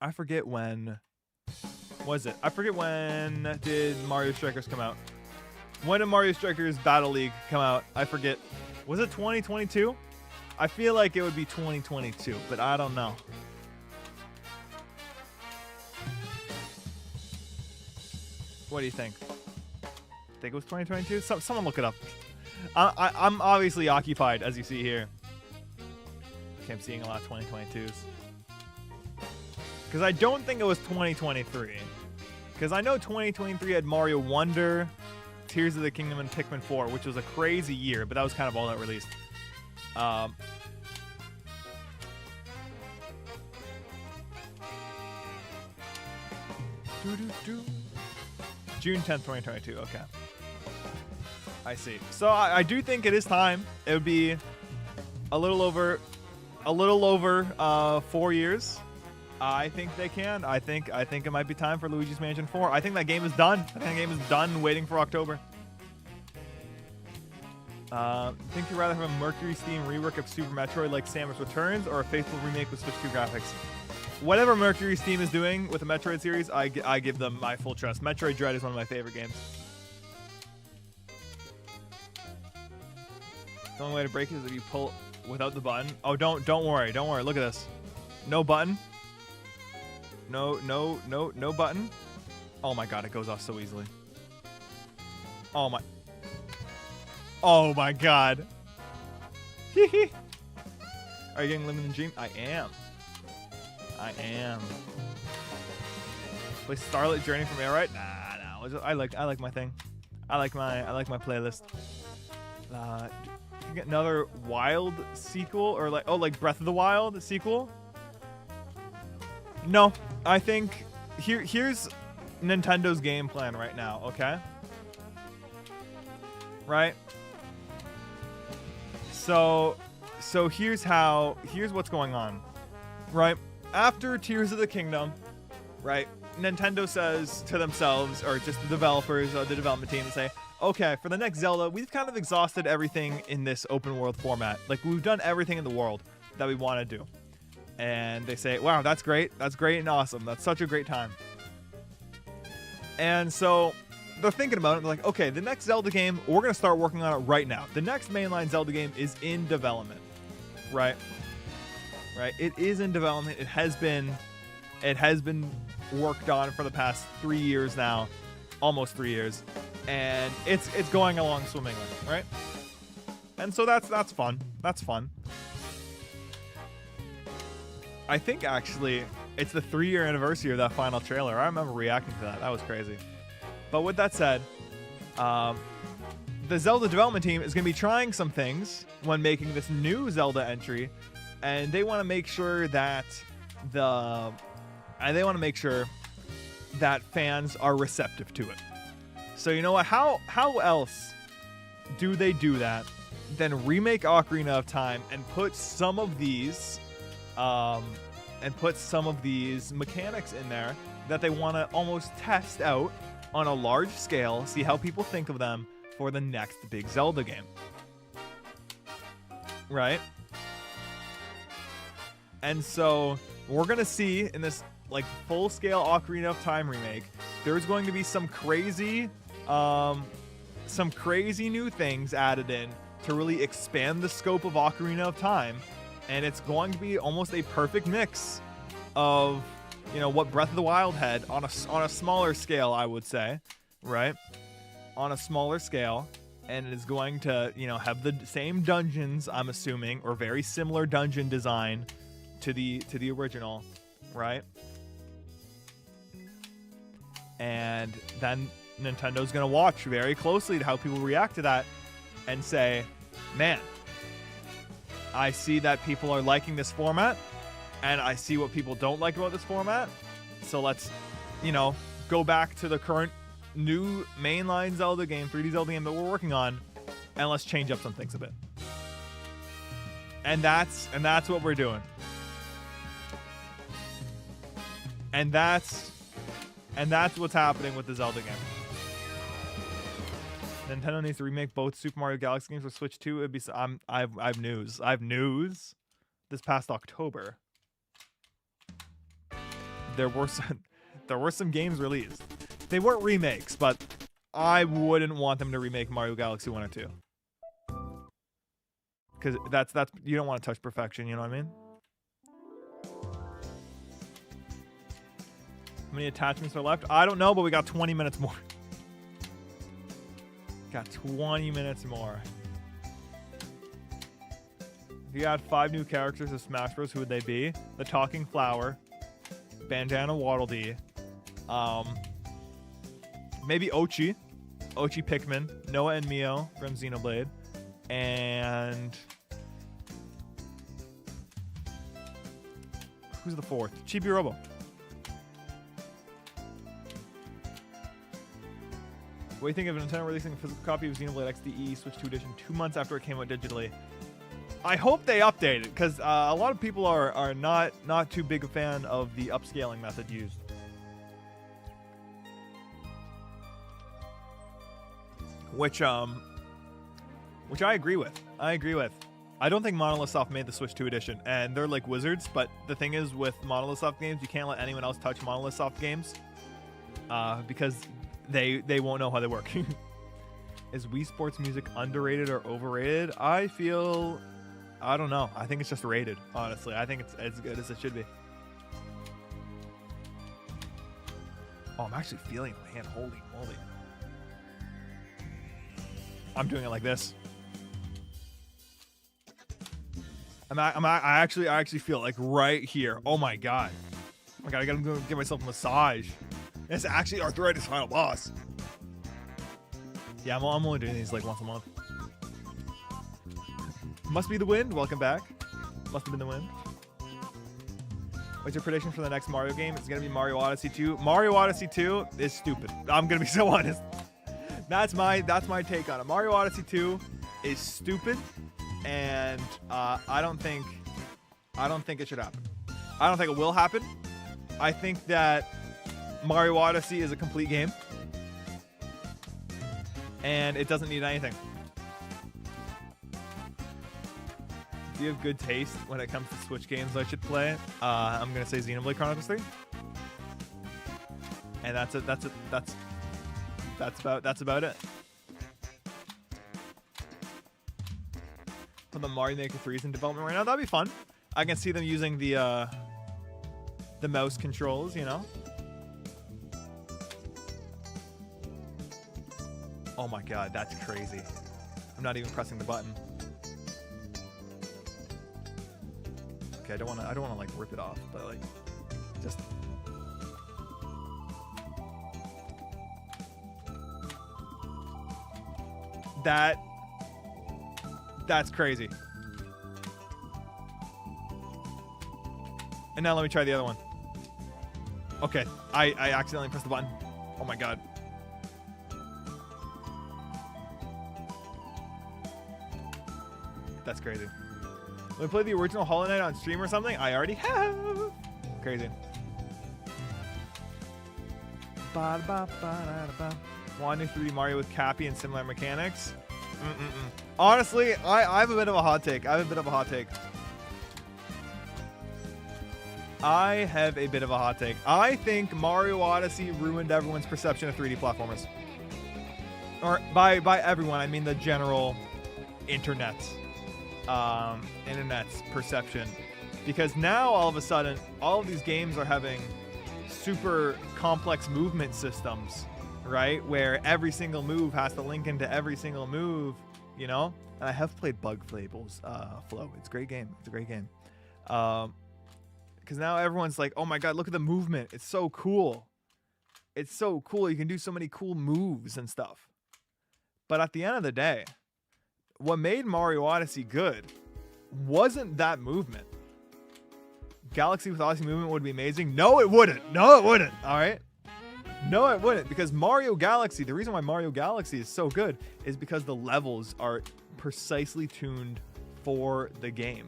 Speaker 1: was it? I forget when did Mario Strikers come out. When did Mario Strikers Battle League come out? I forget. Was it 2022? I feel like it would be 2022, but I don't know. What do you think? Think it was 2022? Someone look it up. I'm obviously occupied, as you see here. Okay, I'm seeing a lot of 2022s. Because I don't think it was 2023. Because I know 2023 had Mario Wonder, Tears of the Kingdom, and Pikmin 4, which was a crazy year, but that was kind of all that released. June 10th, 2022. Okay. I see. So I do think it is time. It would be a little over 4 years. I think they can. I think it might be time for Luigi's Mansion 4. I think that game is done. I think that game is done waiting for October. Think you'd rather have a Mercury Steam rework of Super Metroid like Samus Returns or a faithful remake with Switch 2 graphics? Whatever Mercury Steam is doing with the Metroid series, I give them my full trust. Metroid Dread is one of my favorite games. The only way to break it is if you pull without the button. Oh, don't worry. Don't worry. Look at this. No button. No button. Oh my god, it goes off so easily. Oh my god. Are you getting Limited Dream? I am. Play Starlight Journey from Airite? Nah. I like my thing. I like my playlist. You get another Wild sequel or like Breath of the Wild sequel? No, I think here's Nintendo's game plan right now, okay? Right? So here's what's going on. Right? After Tears of the Kingdom, right? Nintendo says to themselves, or just the developers or the development team, and say, okay, for the next Zelda, we've kind of exhausted everything in this open world format. Like, we've done everything in the world that we want to do. And they say, wow, that's great. That's great and awesome. That's such a great time. And so they're thinking about it. They're like, okay, the next Zelda game, we're going to start working on it right now. The next mainline Zelda game is in development, right? Right? It is in development. It has been worked on for the past 3 years now, almost 3 years, and it's going along swimmingly, right? And so that's fun. That's fun. I think actually it's the 3-year anniversary of that final trailer. I remember reacting to that. That was crazy. But with that said, the Zelda development team is going to be trying some things when making this new Zelda entry, and they want to make sure that fans are receptive to it. So you know what? How else do they do that than remake Ocarina of Time and put some of these mechanics in there that they want to almost test out on a large scale, see how people think of them for the next big Zelda game. Right? And so we're going to see in this like full-scale Ocarina of Time remake, there's going to be some crazy new things added in to really expand the scope of Ocarina of Time. And it's going to be almost a perfect mix of, you know, what Breath of the Wild had on a smaller scale, I would say, right? On a smaller scale, and it is going to, you know, have the same dungeons, I'm assuming, or very similar dungeon design to the original, right? And then Nintendo's going to watch very closely to how people react to that and say, man, I see that people are liking this format, and I see what people don't like about this format. So let's, you know, go back to the current new mainline Zelda game, 3D Zelda game that we're working on, and let's change up some things a bit. And that's what we're doing. And that's what's happening with the Zelda game. Nintendo needs to remake both Super Mario Galaxy games for Switch 2. It'd be I have news. I have news. This past October, there were some games released. They weren't remakes, but I wouldn't want them to remake Mario Galaxy 1 or 2. Because that's you don't want to touch perfection, you know what I mean? How many attachments are left? I don't know, but we got 20 minutes more. Got 20 minutes more. If you had 5 new characters of Smash Bros, who would they be? The Talking Flower, Bandana Waddle Dee, maybe Ochi Pikmin, Noah and Mio from Xenoblade, and who's the 4th? Chibi Robo. What do you think of Nintendo releasing a physical copy of Xenoblade XDE Switch 2 Edition 2 months after it came out digitally? I hope they update it, because a lot of people are not too big a fan of the upscaling method used. Which I agree with. I don't think Monolith Soft made the Switch 2 edition, and they're like wizards, but the thing is with Monolith Soft games, you can't let anyone else touch Monolith Soft games, because they won't know how they work. Is Wii Sports music underrated or overrated? I don't know. I think it's just rated, honestly. I think it's as good as it should be. Oh, I'm actually feeling it, man. Holy moly. I'm doing it like this. I actually feel like right here. Oh my god. Oh my god, I gotta go give myself a massage. It's actually Arthritis Final Boss. Yeah, I'm only doing these like once a month. Must be the wind. Welcome back. Must have been the wind. What's your prediction for the next Mario game? It's gonna be Mario Odyssey 2. Mario Odyssey 2 is stupid. I'm gonna be so honest. That's my take on it. Mario Odyssey 2 is stupid, and I don't think it should happen. I don't think it will happen. I think that Mario Odyssey is a complete game, and it doesn't need anything. Do you have good taste when it comes to Switch games I should play? I'm gonna say Xenoblade Chronicles 3, and that's about it. For the Mario Maker 3 is in development right now. That'd be fun. I can see them using the mouse controls, you know. Oh my god, that's crazy. I'm not even pressing the button. Okay, I don't wanna like rip it off, but like just that's crazy. And now let me try the other one. Okay, I accidentally pressed the button. Oh my god. That's crazy. Let me play the original Hollow Knight on stream or something? I already have. Crazy. Want a 3D Mario with Cappy and similar mechanics? Honestly, I have a bit of a hot take. I have a bit of a hot take. I think Mario Odyssey ruined everyone's perception of 3D platformers. Or by everyone, I mean the general internet's perception. Because now all of a sudden, all of these games are having super complex movement systems, right? Where every single move has to link into every single move, you know? And I have played Bug Fable's Flow. It's a great game. Because now everyone's like, oh my god, look at the movement. It's so cool. It's so cool. You can do so many cool moves and stuff. But at the end of the day, what made Mario Odyssey good wasn't that movement. Galaxy with Odyssey movement would be amazing. No, it wouldn't. All right? No, it wouldn't. Because Mario Galaxy, the reason why Mario Galaxy is so good is because the levels are precisely tuned for the game.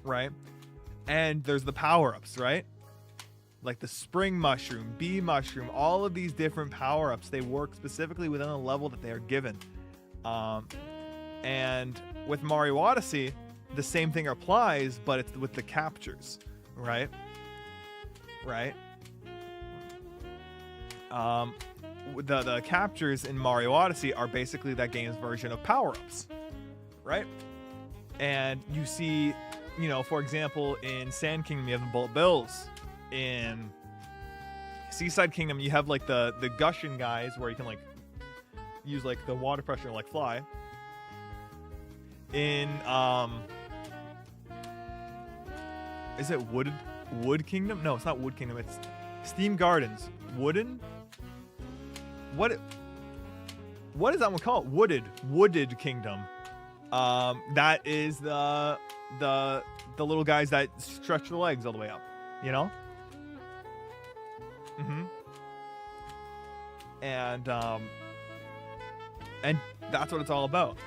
Speaker 1: Right? And there's the power-ups, right? Like the Spring Mushroom, Bee Mushroom, all of these different power-ups, they work specifically within the level that they are given. And with Mario Odyssey, the same thing applies, but it's with the captures, right? the captures in Mario Odyssey are basically that game's version of power-ups, right? And you see, you know, for example, in Sand Kingdom, you have the bullet bills. In Seaside Kingdom, you have like the gushing guys where you can like use like the water pressure and like fly. In is it Wood Kingdom? No, it's not Wood Kingdom. It's Steam Gardens. Wooden? What is that one called? Wooded Kingdom. That is the little guys that stretch their legs all the way up, you know? And that's what it's all about.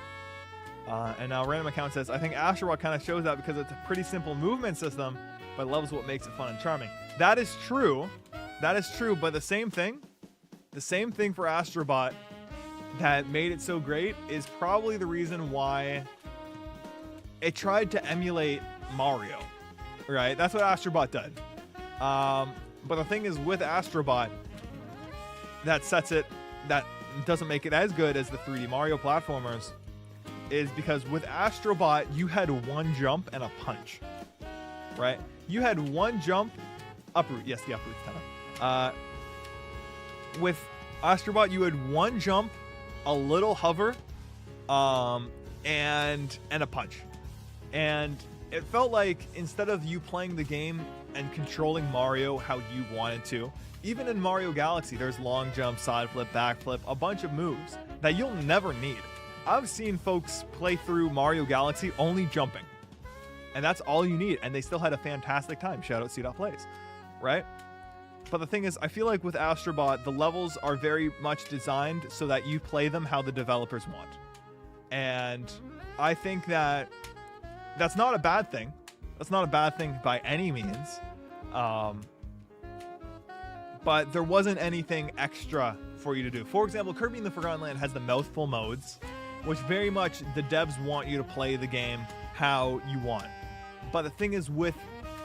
Speaker 1: And now Random Account says, I think Astrobot kind of shows that because it's a pretty simple movement system, but loves what makes it fun and charming. That is true. That is true, but the same thing for Astrobot that made it so great is probably the reason why it tried to emulate Mario, right? That's what Astrobot did. But the thing is with Astrobot, that doesn't make it as good as the 3D Mario platformers, is because with Astrobot, you had one jump and a punch, right? You had one jump, uproot, yes, the uproot's kind of. With Astrobot, you had one jump, a little hover, and a punch. And it felt like instead of you playing the game and controlling Mario how you wanted to, even in Mario Galaxy, there's long jump, side flip, back flip, a bunch of moves that you'll never need. I've seen folks play through Mario Galaxy only jumping, and that's all you need, and they still had a fantastic time. Shout out cdotplays, right? But the thing is, I feel like with Astrobot, the levels are very much designed so that you play them how the developers want. And I think that that's not a bad thing. That's not a bad thing by any means. But there wasn't anything extra for you to do. For example, Kirby in the Forgotten Land has the mouthful modes, which very much the devs want you to play the game how you want. But the thing is, with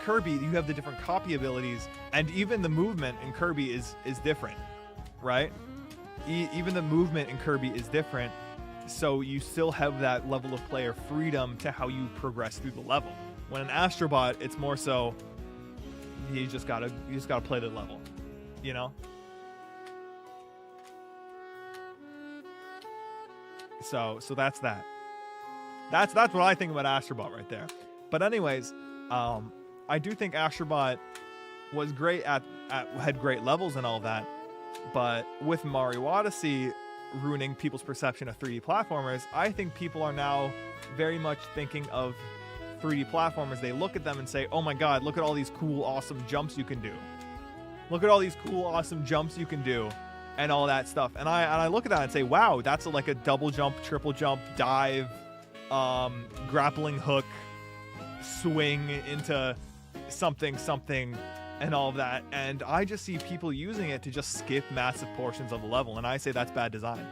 Speaker 1: Kirby, you have the different copy abilities, and even the movement in Kirby is different, right? Even the movement in Kirby is different, so you still have that level of player freedom to how you progress through the level. When in Astrobot, it's more so you just gotta play the level, you know? So that's that. That's what I think about Astrobot right there. But anyways, I do think Astrobot was great had great levels and all that, but with Mario Odyssey ruining people's perception of 3D platformers, I think people are now very much thinking of 3D platformers. They look at them and say, oh my god, look at all these cool, awesome jumps you can do. Look at all these cool, awesome jumps you can do, and all that stuff. And I look at that and say, wow, that's like a double jump, triple jump, dive, grappling hook, swing into something, and all of that. And I just see people using it to just skip massive portions of the level, and I say that's bad design.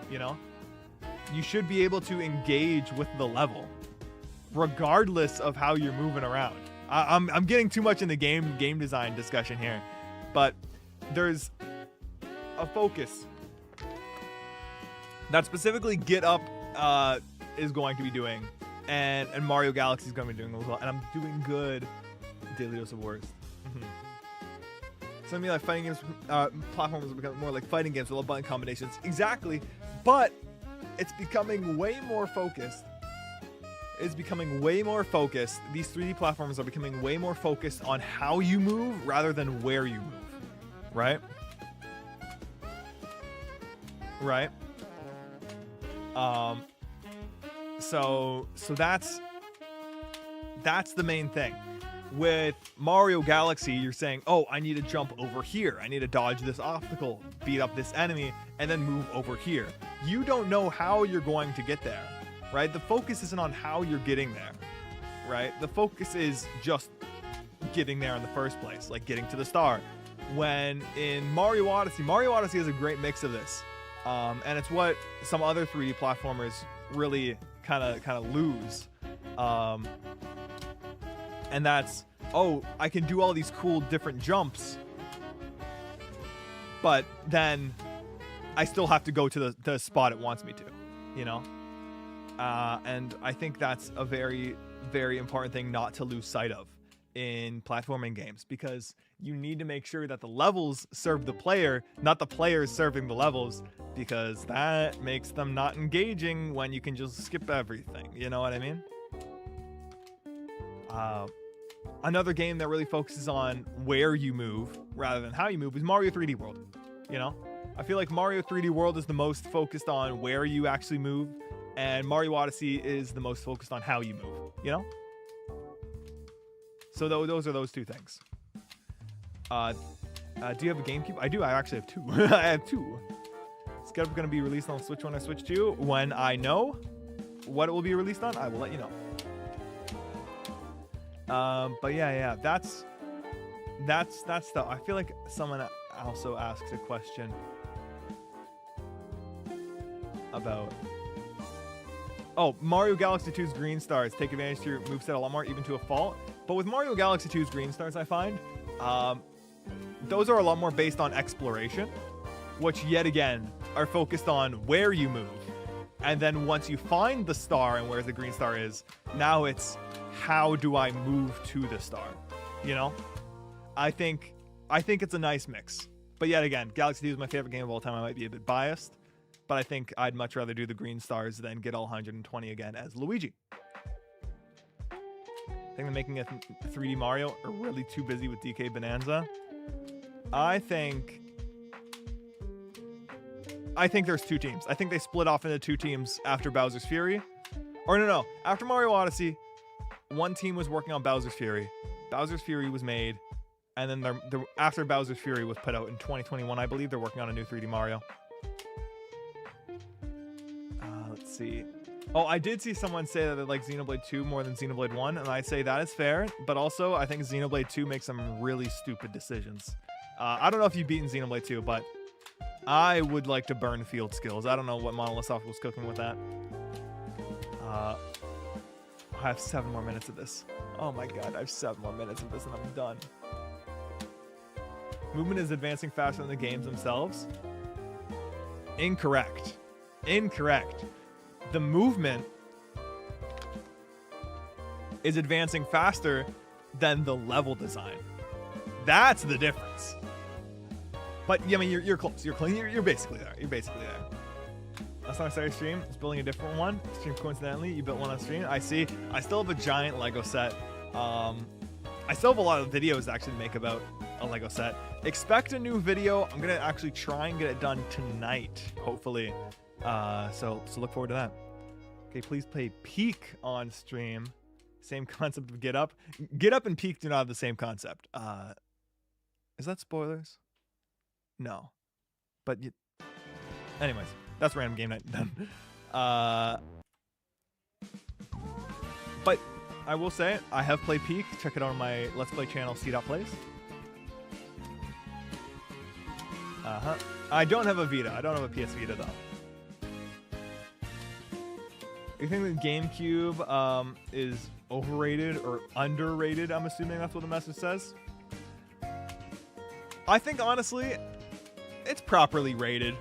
Speaker 1: You know? You should be able to engage with the level, regardless of how you're moving around. I'm getting too much in the game design discussion here, but there's a focus that specifically Get Up is going to be doing, and Mario Galaxy is going to be doing as well, and I'm doing good. Daily dose of worst. Some of me like fighting games, platforms will become more like fighting games with little button combinations. Exactly, but it's becoming way more focused. It's becoming way more focused. These 3D platforms are becoming way more focused on how you move rather than where you move. Right? Right? So that's the main thing. With Mario Galaxy, you're saying, oh, I need to jump over here. I need to dodge this obstacle, beat up this enemy, and then move over here. You don't know how you're going to get there, right? The focus isn't on how you're getting there, right? The focus is just getting there in the first place, like getting to the star. When in Mario Odyssey has a great mix of this. And it's what some other 3D platformers really kind of lose. And that's, oh, I can do all these cool different jumps, but then I still have to go to the spot it wants me to, you know? And I think that's a very, very important thing not to lose sight of in platforming games, because you need to make sure that the levels serve the player, not the players serving the levels, because that makes them not engaging when you can just skip everything. You know what I mean? Another game that really focuses on where you move rather than how you move is Mario 3D World. You know, I feel like Mario 3D World is the most focused on where you actually move, and Mario Odyssey is the most focused on how you move, you know? So those are those two things. Do you have a GameCube? I do. I actually have two. I have two. It's going to be released on Switch 1 or Switch 2. When I know what it will be released on, I will let you know. But yeah, that's stuff. I feel like someone also asked a question about, oh, Mario Galaxy 2's green stars take advantage to your moveset a lot more, even to a fault. But with Mario Galaxy 2's green stars, I find those are a lot more based on exploration, which yet again are focused on where you move. And then once you find the star and where the green star is, now it's how do I move to the star? You know? I think it's a nice mix. But yet again, Galaxy 2 is my favorite game of all time. I might be a bit biased, but I think I'd much rather do the green stars than get all 120 again as Luigi. I think they're making a 3D Mario are really too busy with DK Bonanza. I think there's two teams. I think they split off into two teams after Bowser's Fury. Or no. After Mario Odyssey, one team was working on Bowser's Fury. Bowser's Fury was made. And then after Bowser's Fury was put out in 2021, I believe, they're working on a new 3D Mario. Let's see. Oh, I did see someone say that they like Xenoblade 2 more than Xenoblade 1, and I say that is fair, but also I think Xenoblade 2 makes some really stupid decisions. I don't know if you've beaten Xenoblade 2, but I would like to burn field skills. I don't know what Monolith Soft was cooking with that. I have 7 more minutes of this. Oh my god, I have 7 more minutes of this and I'm done. Movement is advancing faster than the games themselves. Incorrect. The movement is advancing faster than the level design. That's the difference. But yeah, I mean, you're close. You're basically there. Last time I started stream, I was building a different one. Stream coincidentally, you built one on stream. I see. I still have a giant Lego set. I still have a lot of videos actually to make about a Lego set. Expect a new video. I'm gonna actually try and get it done tonight, hopefully. So look forward to that. Okay, please play Peak on stream. Same concept of Get Up. Get Up and Peak do not have the same concept. Is that spoilers? No. But anyways, that's random game night done. But I will say I have played Peak. Check it out on my Let's Play channel, cdotkom. I don't have a Vita. I don't have a PS Vita though. You think the GameCube is overrated or underrated? I'm assuming that's what the message says. I think honestly, it's properly rated.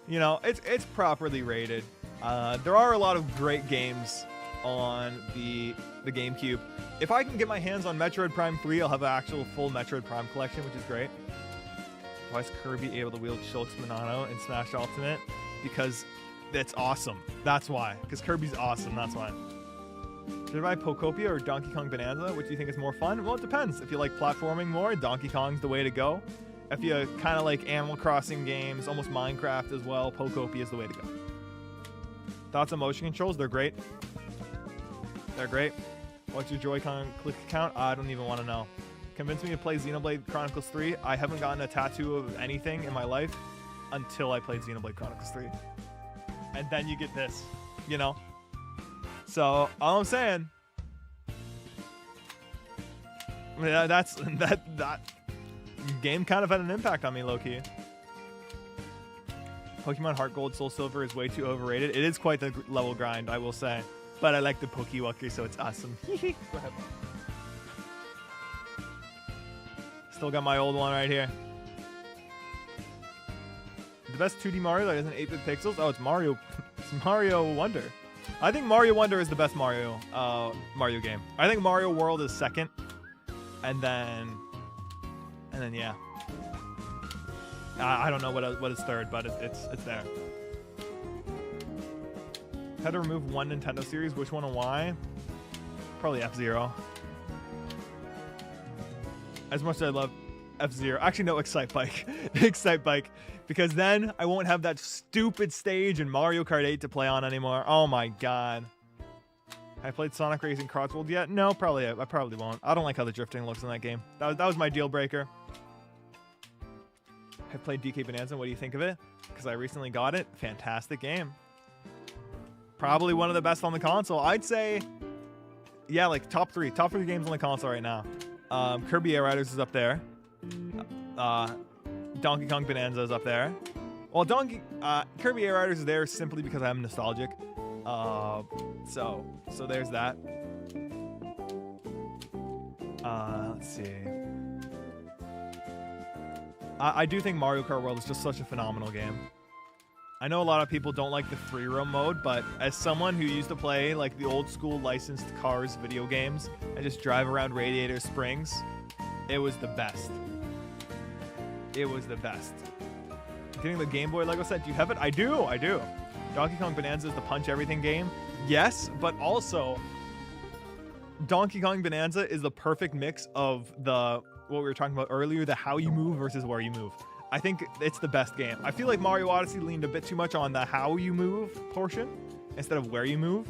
Speaker 1: You know, it's properly rated. There are a lot of great games on the GameCube. If I can get my hands on Metroid Prime 3, I'll have an actual full Metroid Prime collection, which is great. Why is Kirby able to wield Shulk's Monano in Smash Ultimate? Because it's awesome. That's why. Because Kirby's awesome. That's why. Should I buy Pokopia or Donkey Kong Bonanza? Which do you think is more fun? Well, it depends. If you like platforming more, Donkey Kong's the way to go. If you kind of like Animal Crossing games, almost Minecraft as well, Pokopia is the way to go. Thoughts on motion controls? They're great. They're great. What's your Joy-Con click count? I don't even want to know. Convince me to play Xenoblade Chronicles 3. I haven't gotten a tattoo of anything in my life until I played Xenoblade Chronicles 3. And then you get this, you know? So, all I'm saying, that game kind of had an impact on me, low-key. Pokemon Heart Gold Soul Silver is way too overrated. It is quite the level grind, I will say. But I like the Pokewalker, so it's awesome. Go ahead. Still got my old one right here. The best 2D Mario that isn't 8-bit pixels? Oh, it's Mario. It's Mario Wonder. I think Mario Wonder is the best Mario game. I think Mario World is second, and then yeah. I don't know what is third, but it's there. Had to remove one Nintendo series. Which one and why? Probably F-Zero. As much as I love F-Zero. Actually, no, Excite Bike. Excite Bike. Because then I won't have that stupid stage in Mario Kart 8 to play on anymore. Oh my god. Have I played Sonic Racing Crossworld yet? No, probably. I probably won't. I don't like how the drifting looks in that game. That was my deal breaker. I played DK Bonanza. What do you think of it? Because I recently got it. Fantastic game. Probably one of the best on the console. I'd say, yeah, like top three games on the console right now. Kirby Air Riders is up there. Donkey Kong Bonanza is up there. Well, Kirby Air Riders is there simply because I'm nostalgic. So there's that. Let's see. I do think Mario Kart World is just such a phenomenal game. I know a lot of people don't like the free roam mode, but as someone who used to play like the old school licensed Cars video games and just drive around Radiator Springs, it was the best. It was the best. Getting the Game Boy Lego set, do you have it? I do. Donkey Kong Bonanza is the punch everything game. Yes, but also Donkey Kong Bonanza is the perfect mix of what we were talking about earlier, the how you move versus where you move. I think it's the best game. I feel like Mario Odyssey leaned a bit too much on the how you move portion instead of where you move,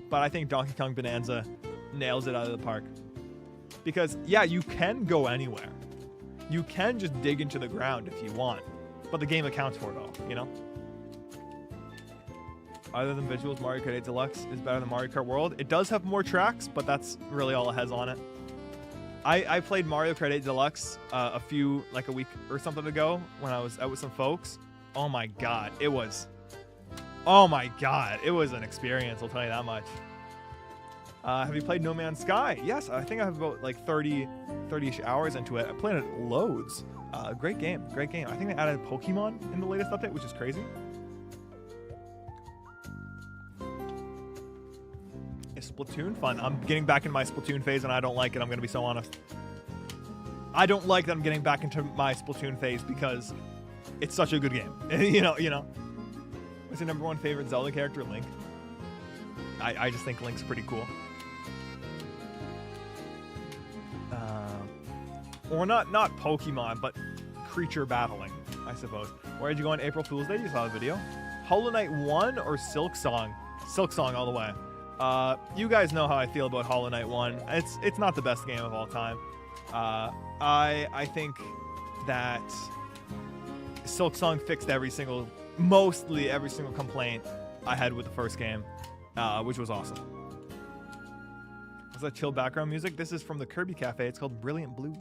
Speaker 1: but I think Donkey Kong Bonanza nails it out of the park. Because, yeah, you can go anywhere. You can just dig into the ground if you want, but the game accounts for it all, you know? Other than visuals, Mario Kart 8 Deluxe is better than Mario Kart World. It does have more tracks, but that's really all it has on it. I played Mario Kart 8 Deluxe a week or something ago when I was out with some folks. Oh my god, it was an experience, I'll tell you that much. Have you played No Man's Sky? Yes, I think I have about like 30-ish hours into it. I played it loads. Great game. I think they added Pokemon in the latest update, which is crazy. Is Splatoon fun? I'm getting back in my Splatoon phase and I don't like it. I'm going to be so honest. I don't like that I'm getting back into my Splatoon phase because it's such a good game. you know. What's your number one favorite Zelda character? Link. I just think Link's pretty cool. Or not Pokemon, but creature battling, I suppose. Where did you go on April Fool's Day? You saw the video. Hollow Knight 1 or Silk Song? Silk Song all the way. You guys know how I feel about Hollow Knight 1. It's not the best game of all time. I think that Silk Song fixed mostly every single complaint I had with the first game, which was awesome. Was that chill background music? This is from the Kirby Cafe. It's called Brilliant Blue.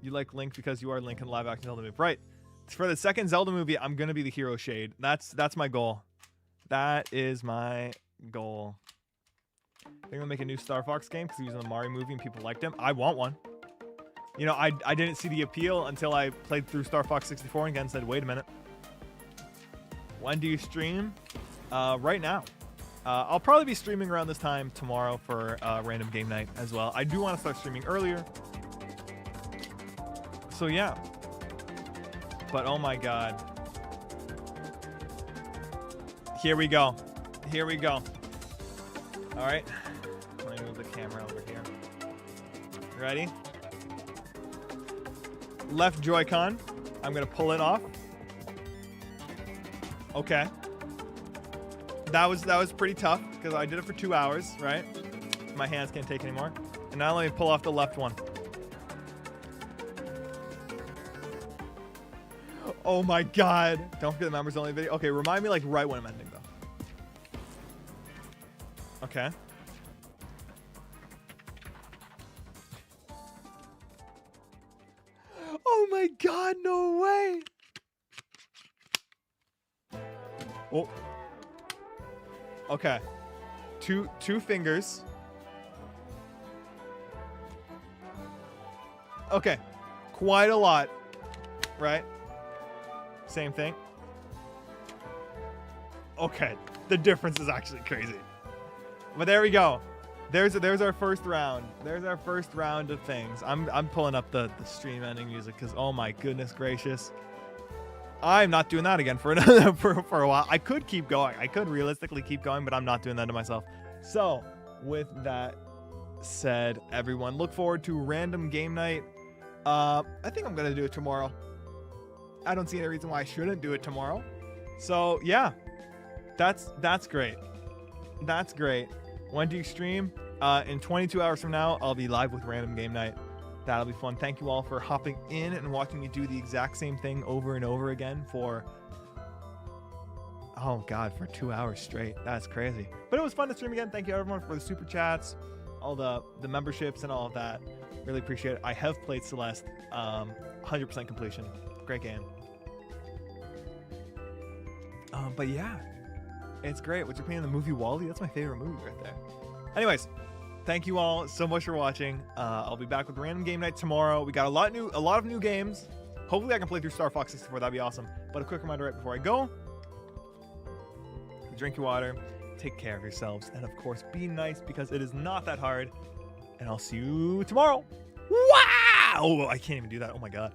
Speaker 1: You like Link because you are Link in live action Zelda movie, right? For the second Zelda movie, I'm gonna be the hero shade. That's my goal. That is my goal. I think they'll make a new Star Fox game because he was in the Mario movie and people liked him. I want one. You know, I didn't see the appeal until I played through Star Fox 64 and again said, wait a minute. When do you stream? Right now. I'll probably be streaming around this time tomorrow for random game night as well. I do want to start streaming earlier. So yeah. But oh my god. Here we go. All right. Let me move the camera over here. Ready? Left Joy-Con. I'm going to pull it off. Okay. That was pretty tough because I did it for 2 hours, right? My hands can't take anymore. And now let me pull off the left one. Oh my god. Don't forget the members only video. Okay, remind me like right when I'm ending though. Okay. Oh my god, no way. Oh. Okay. Two fingers. Okay. Quite a lot. Right? Same thing. Okay, the difference is actually crazy. But there we go. There's our first round. There's our first round of things. I'm pulling up the stream ending music because oh my goodness gracious. I'm not doing that again for another for a while. I could keep going. I could realistically keep going, but I'm not doing that to myself. So with that said, everyone, look forward to random game night. I think I'm gonna do it tomorrow. I don't see any reason why I shouldn't do it tomorrow. So yeah, that's great. That's great. When do you stream? In 22 hours from now, I'll be live with random game night. That'll be fun. Thank you all for hopping in and watching me do the exact same thing over and over again for, oh God, for 2 hours straight. That's crazy. But it was fun to stream again. Thank you everyone for the super chats, all the memberships and all of that. Really appreciate it. I have played Celeste, 100% completion. Great game. But yeah, it's great. What's your opinion on the movie WALL-E? That's my favorite movie right there. Anyways, thank you all so much for watching. I'll be back with random game night tomorrow. We got a lot of new games. Hopefully I can play through Star Fox 64. That'd be awesome. But a quick reminder right before I go. Drink your water. Take care of yourselves. And of course, be nice because it is not that hard. And I'll see you tomorrow. Wow! Oh, I can't even do that. Oh my God.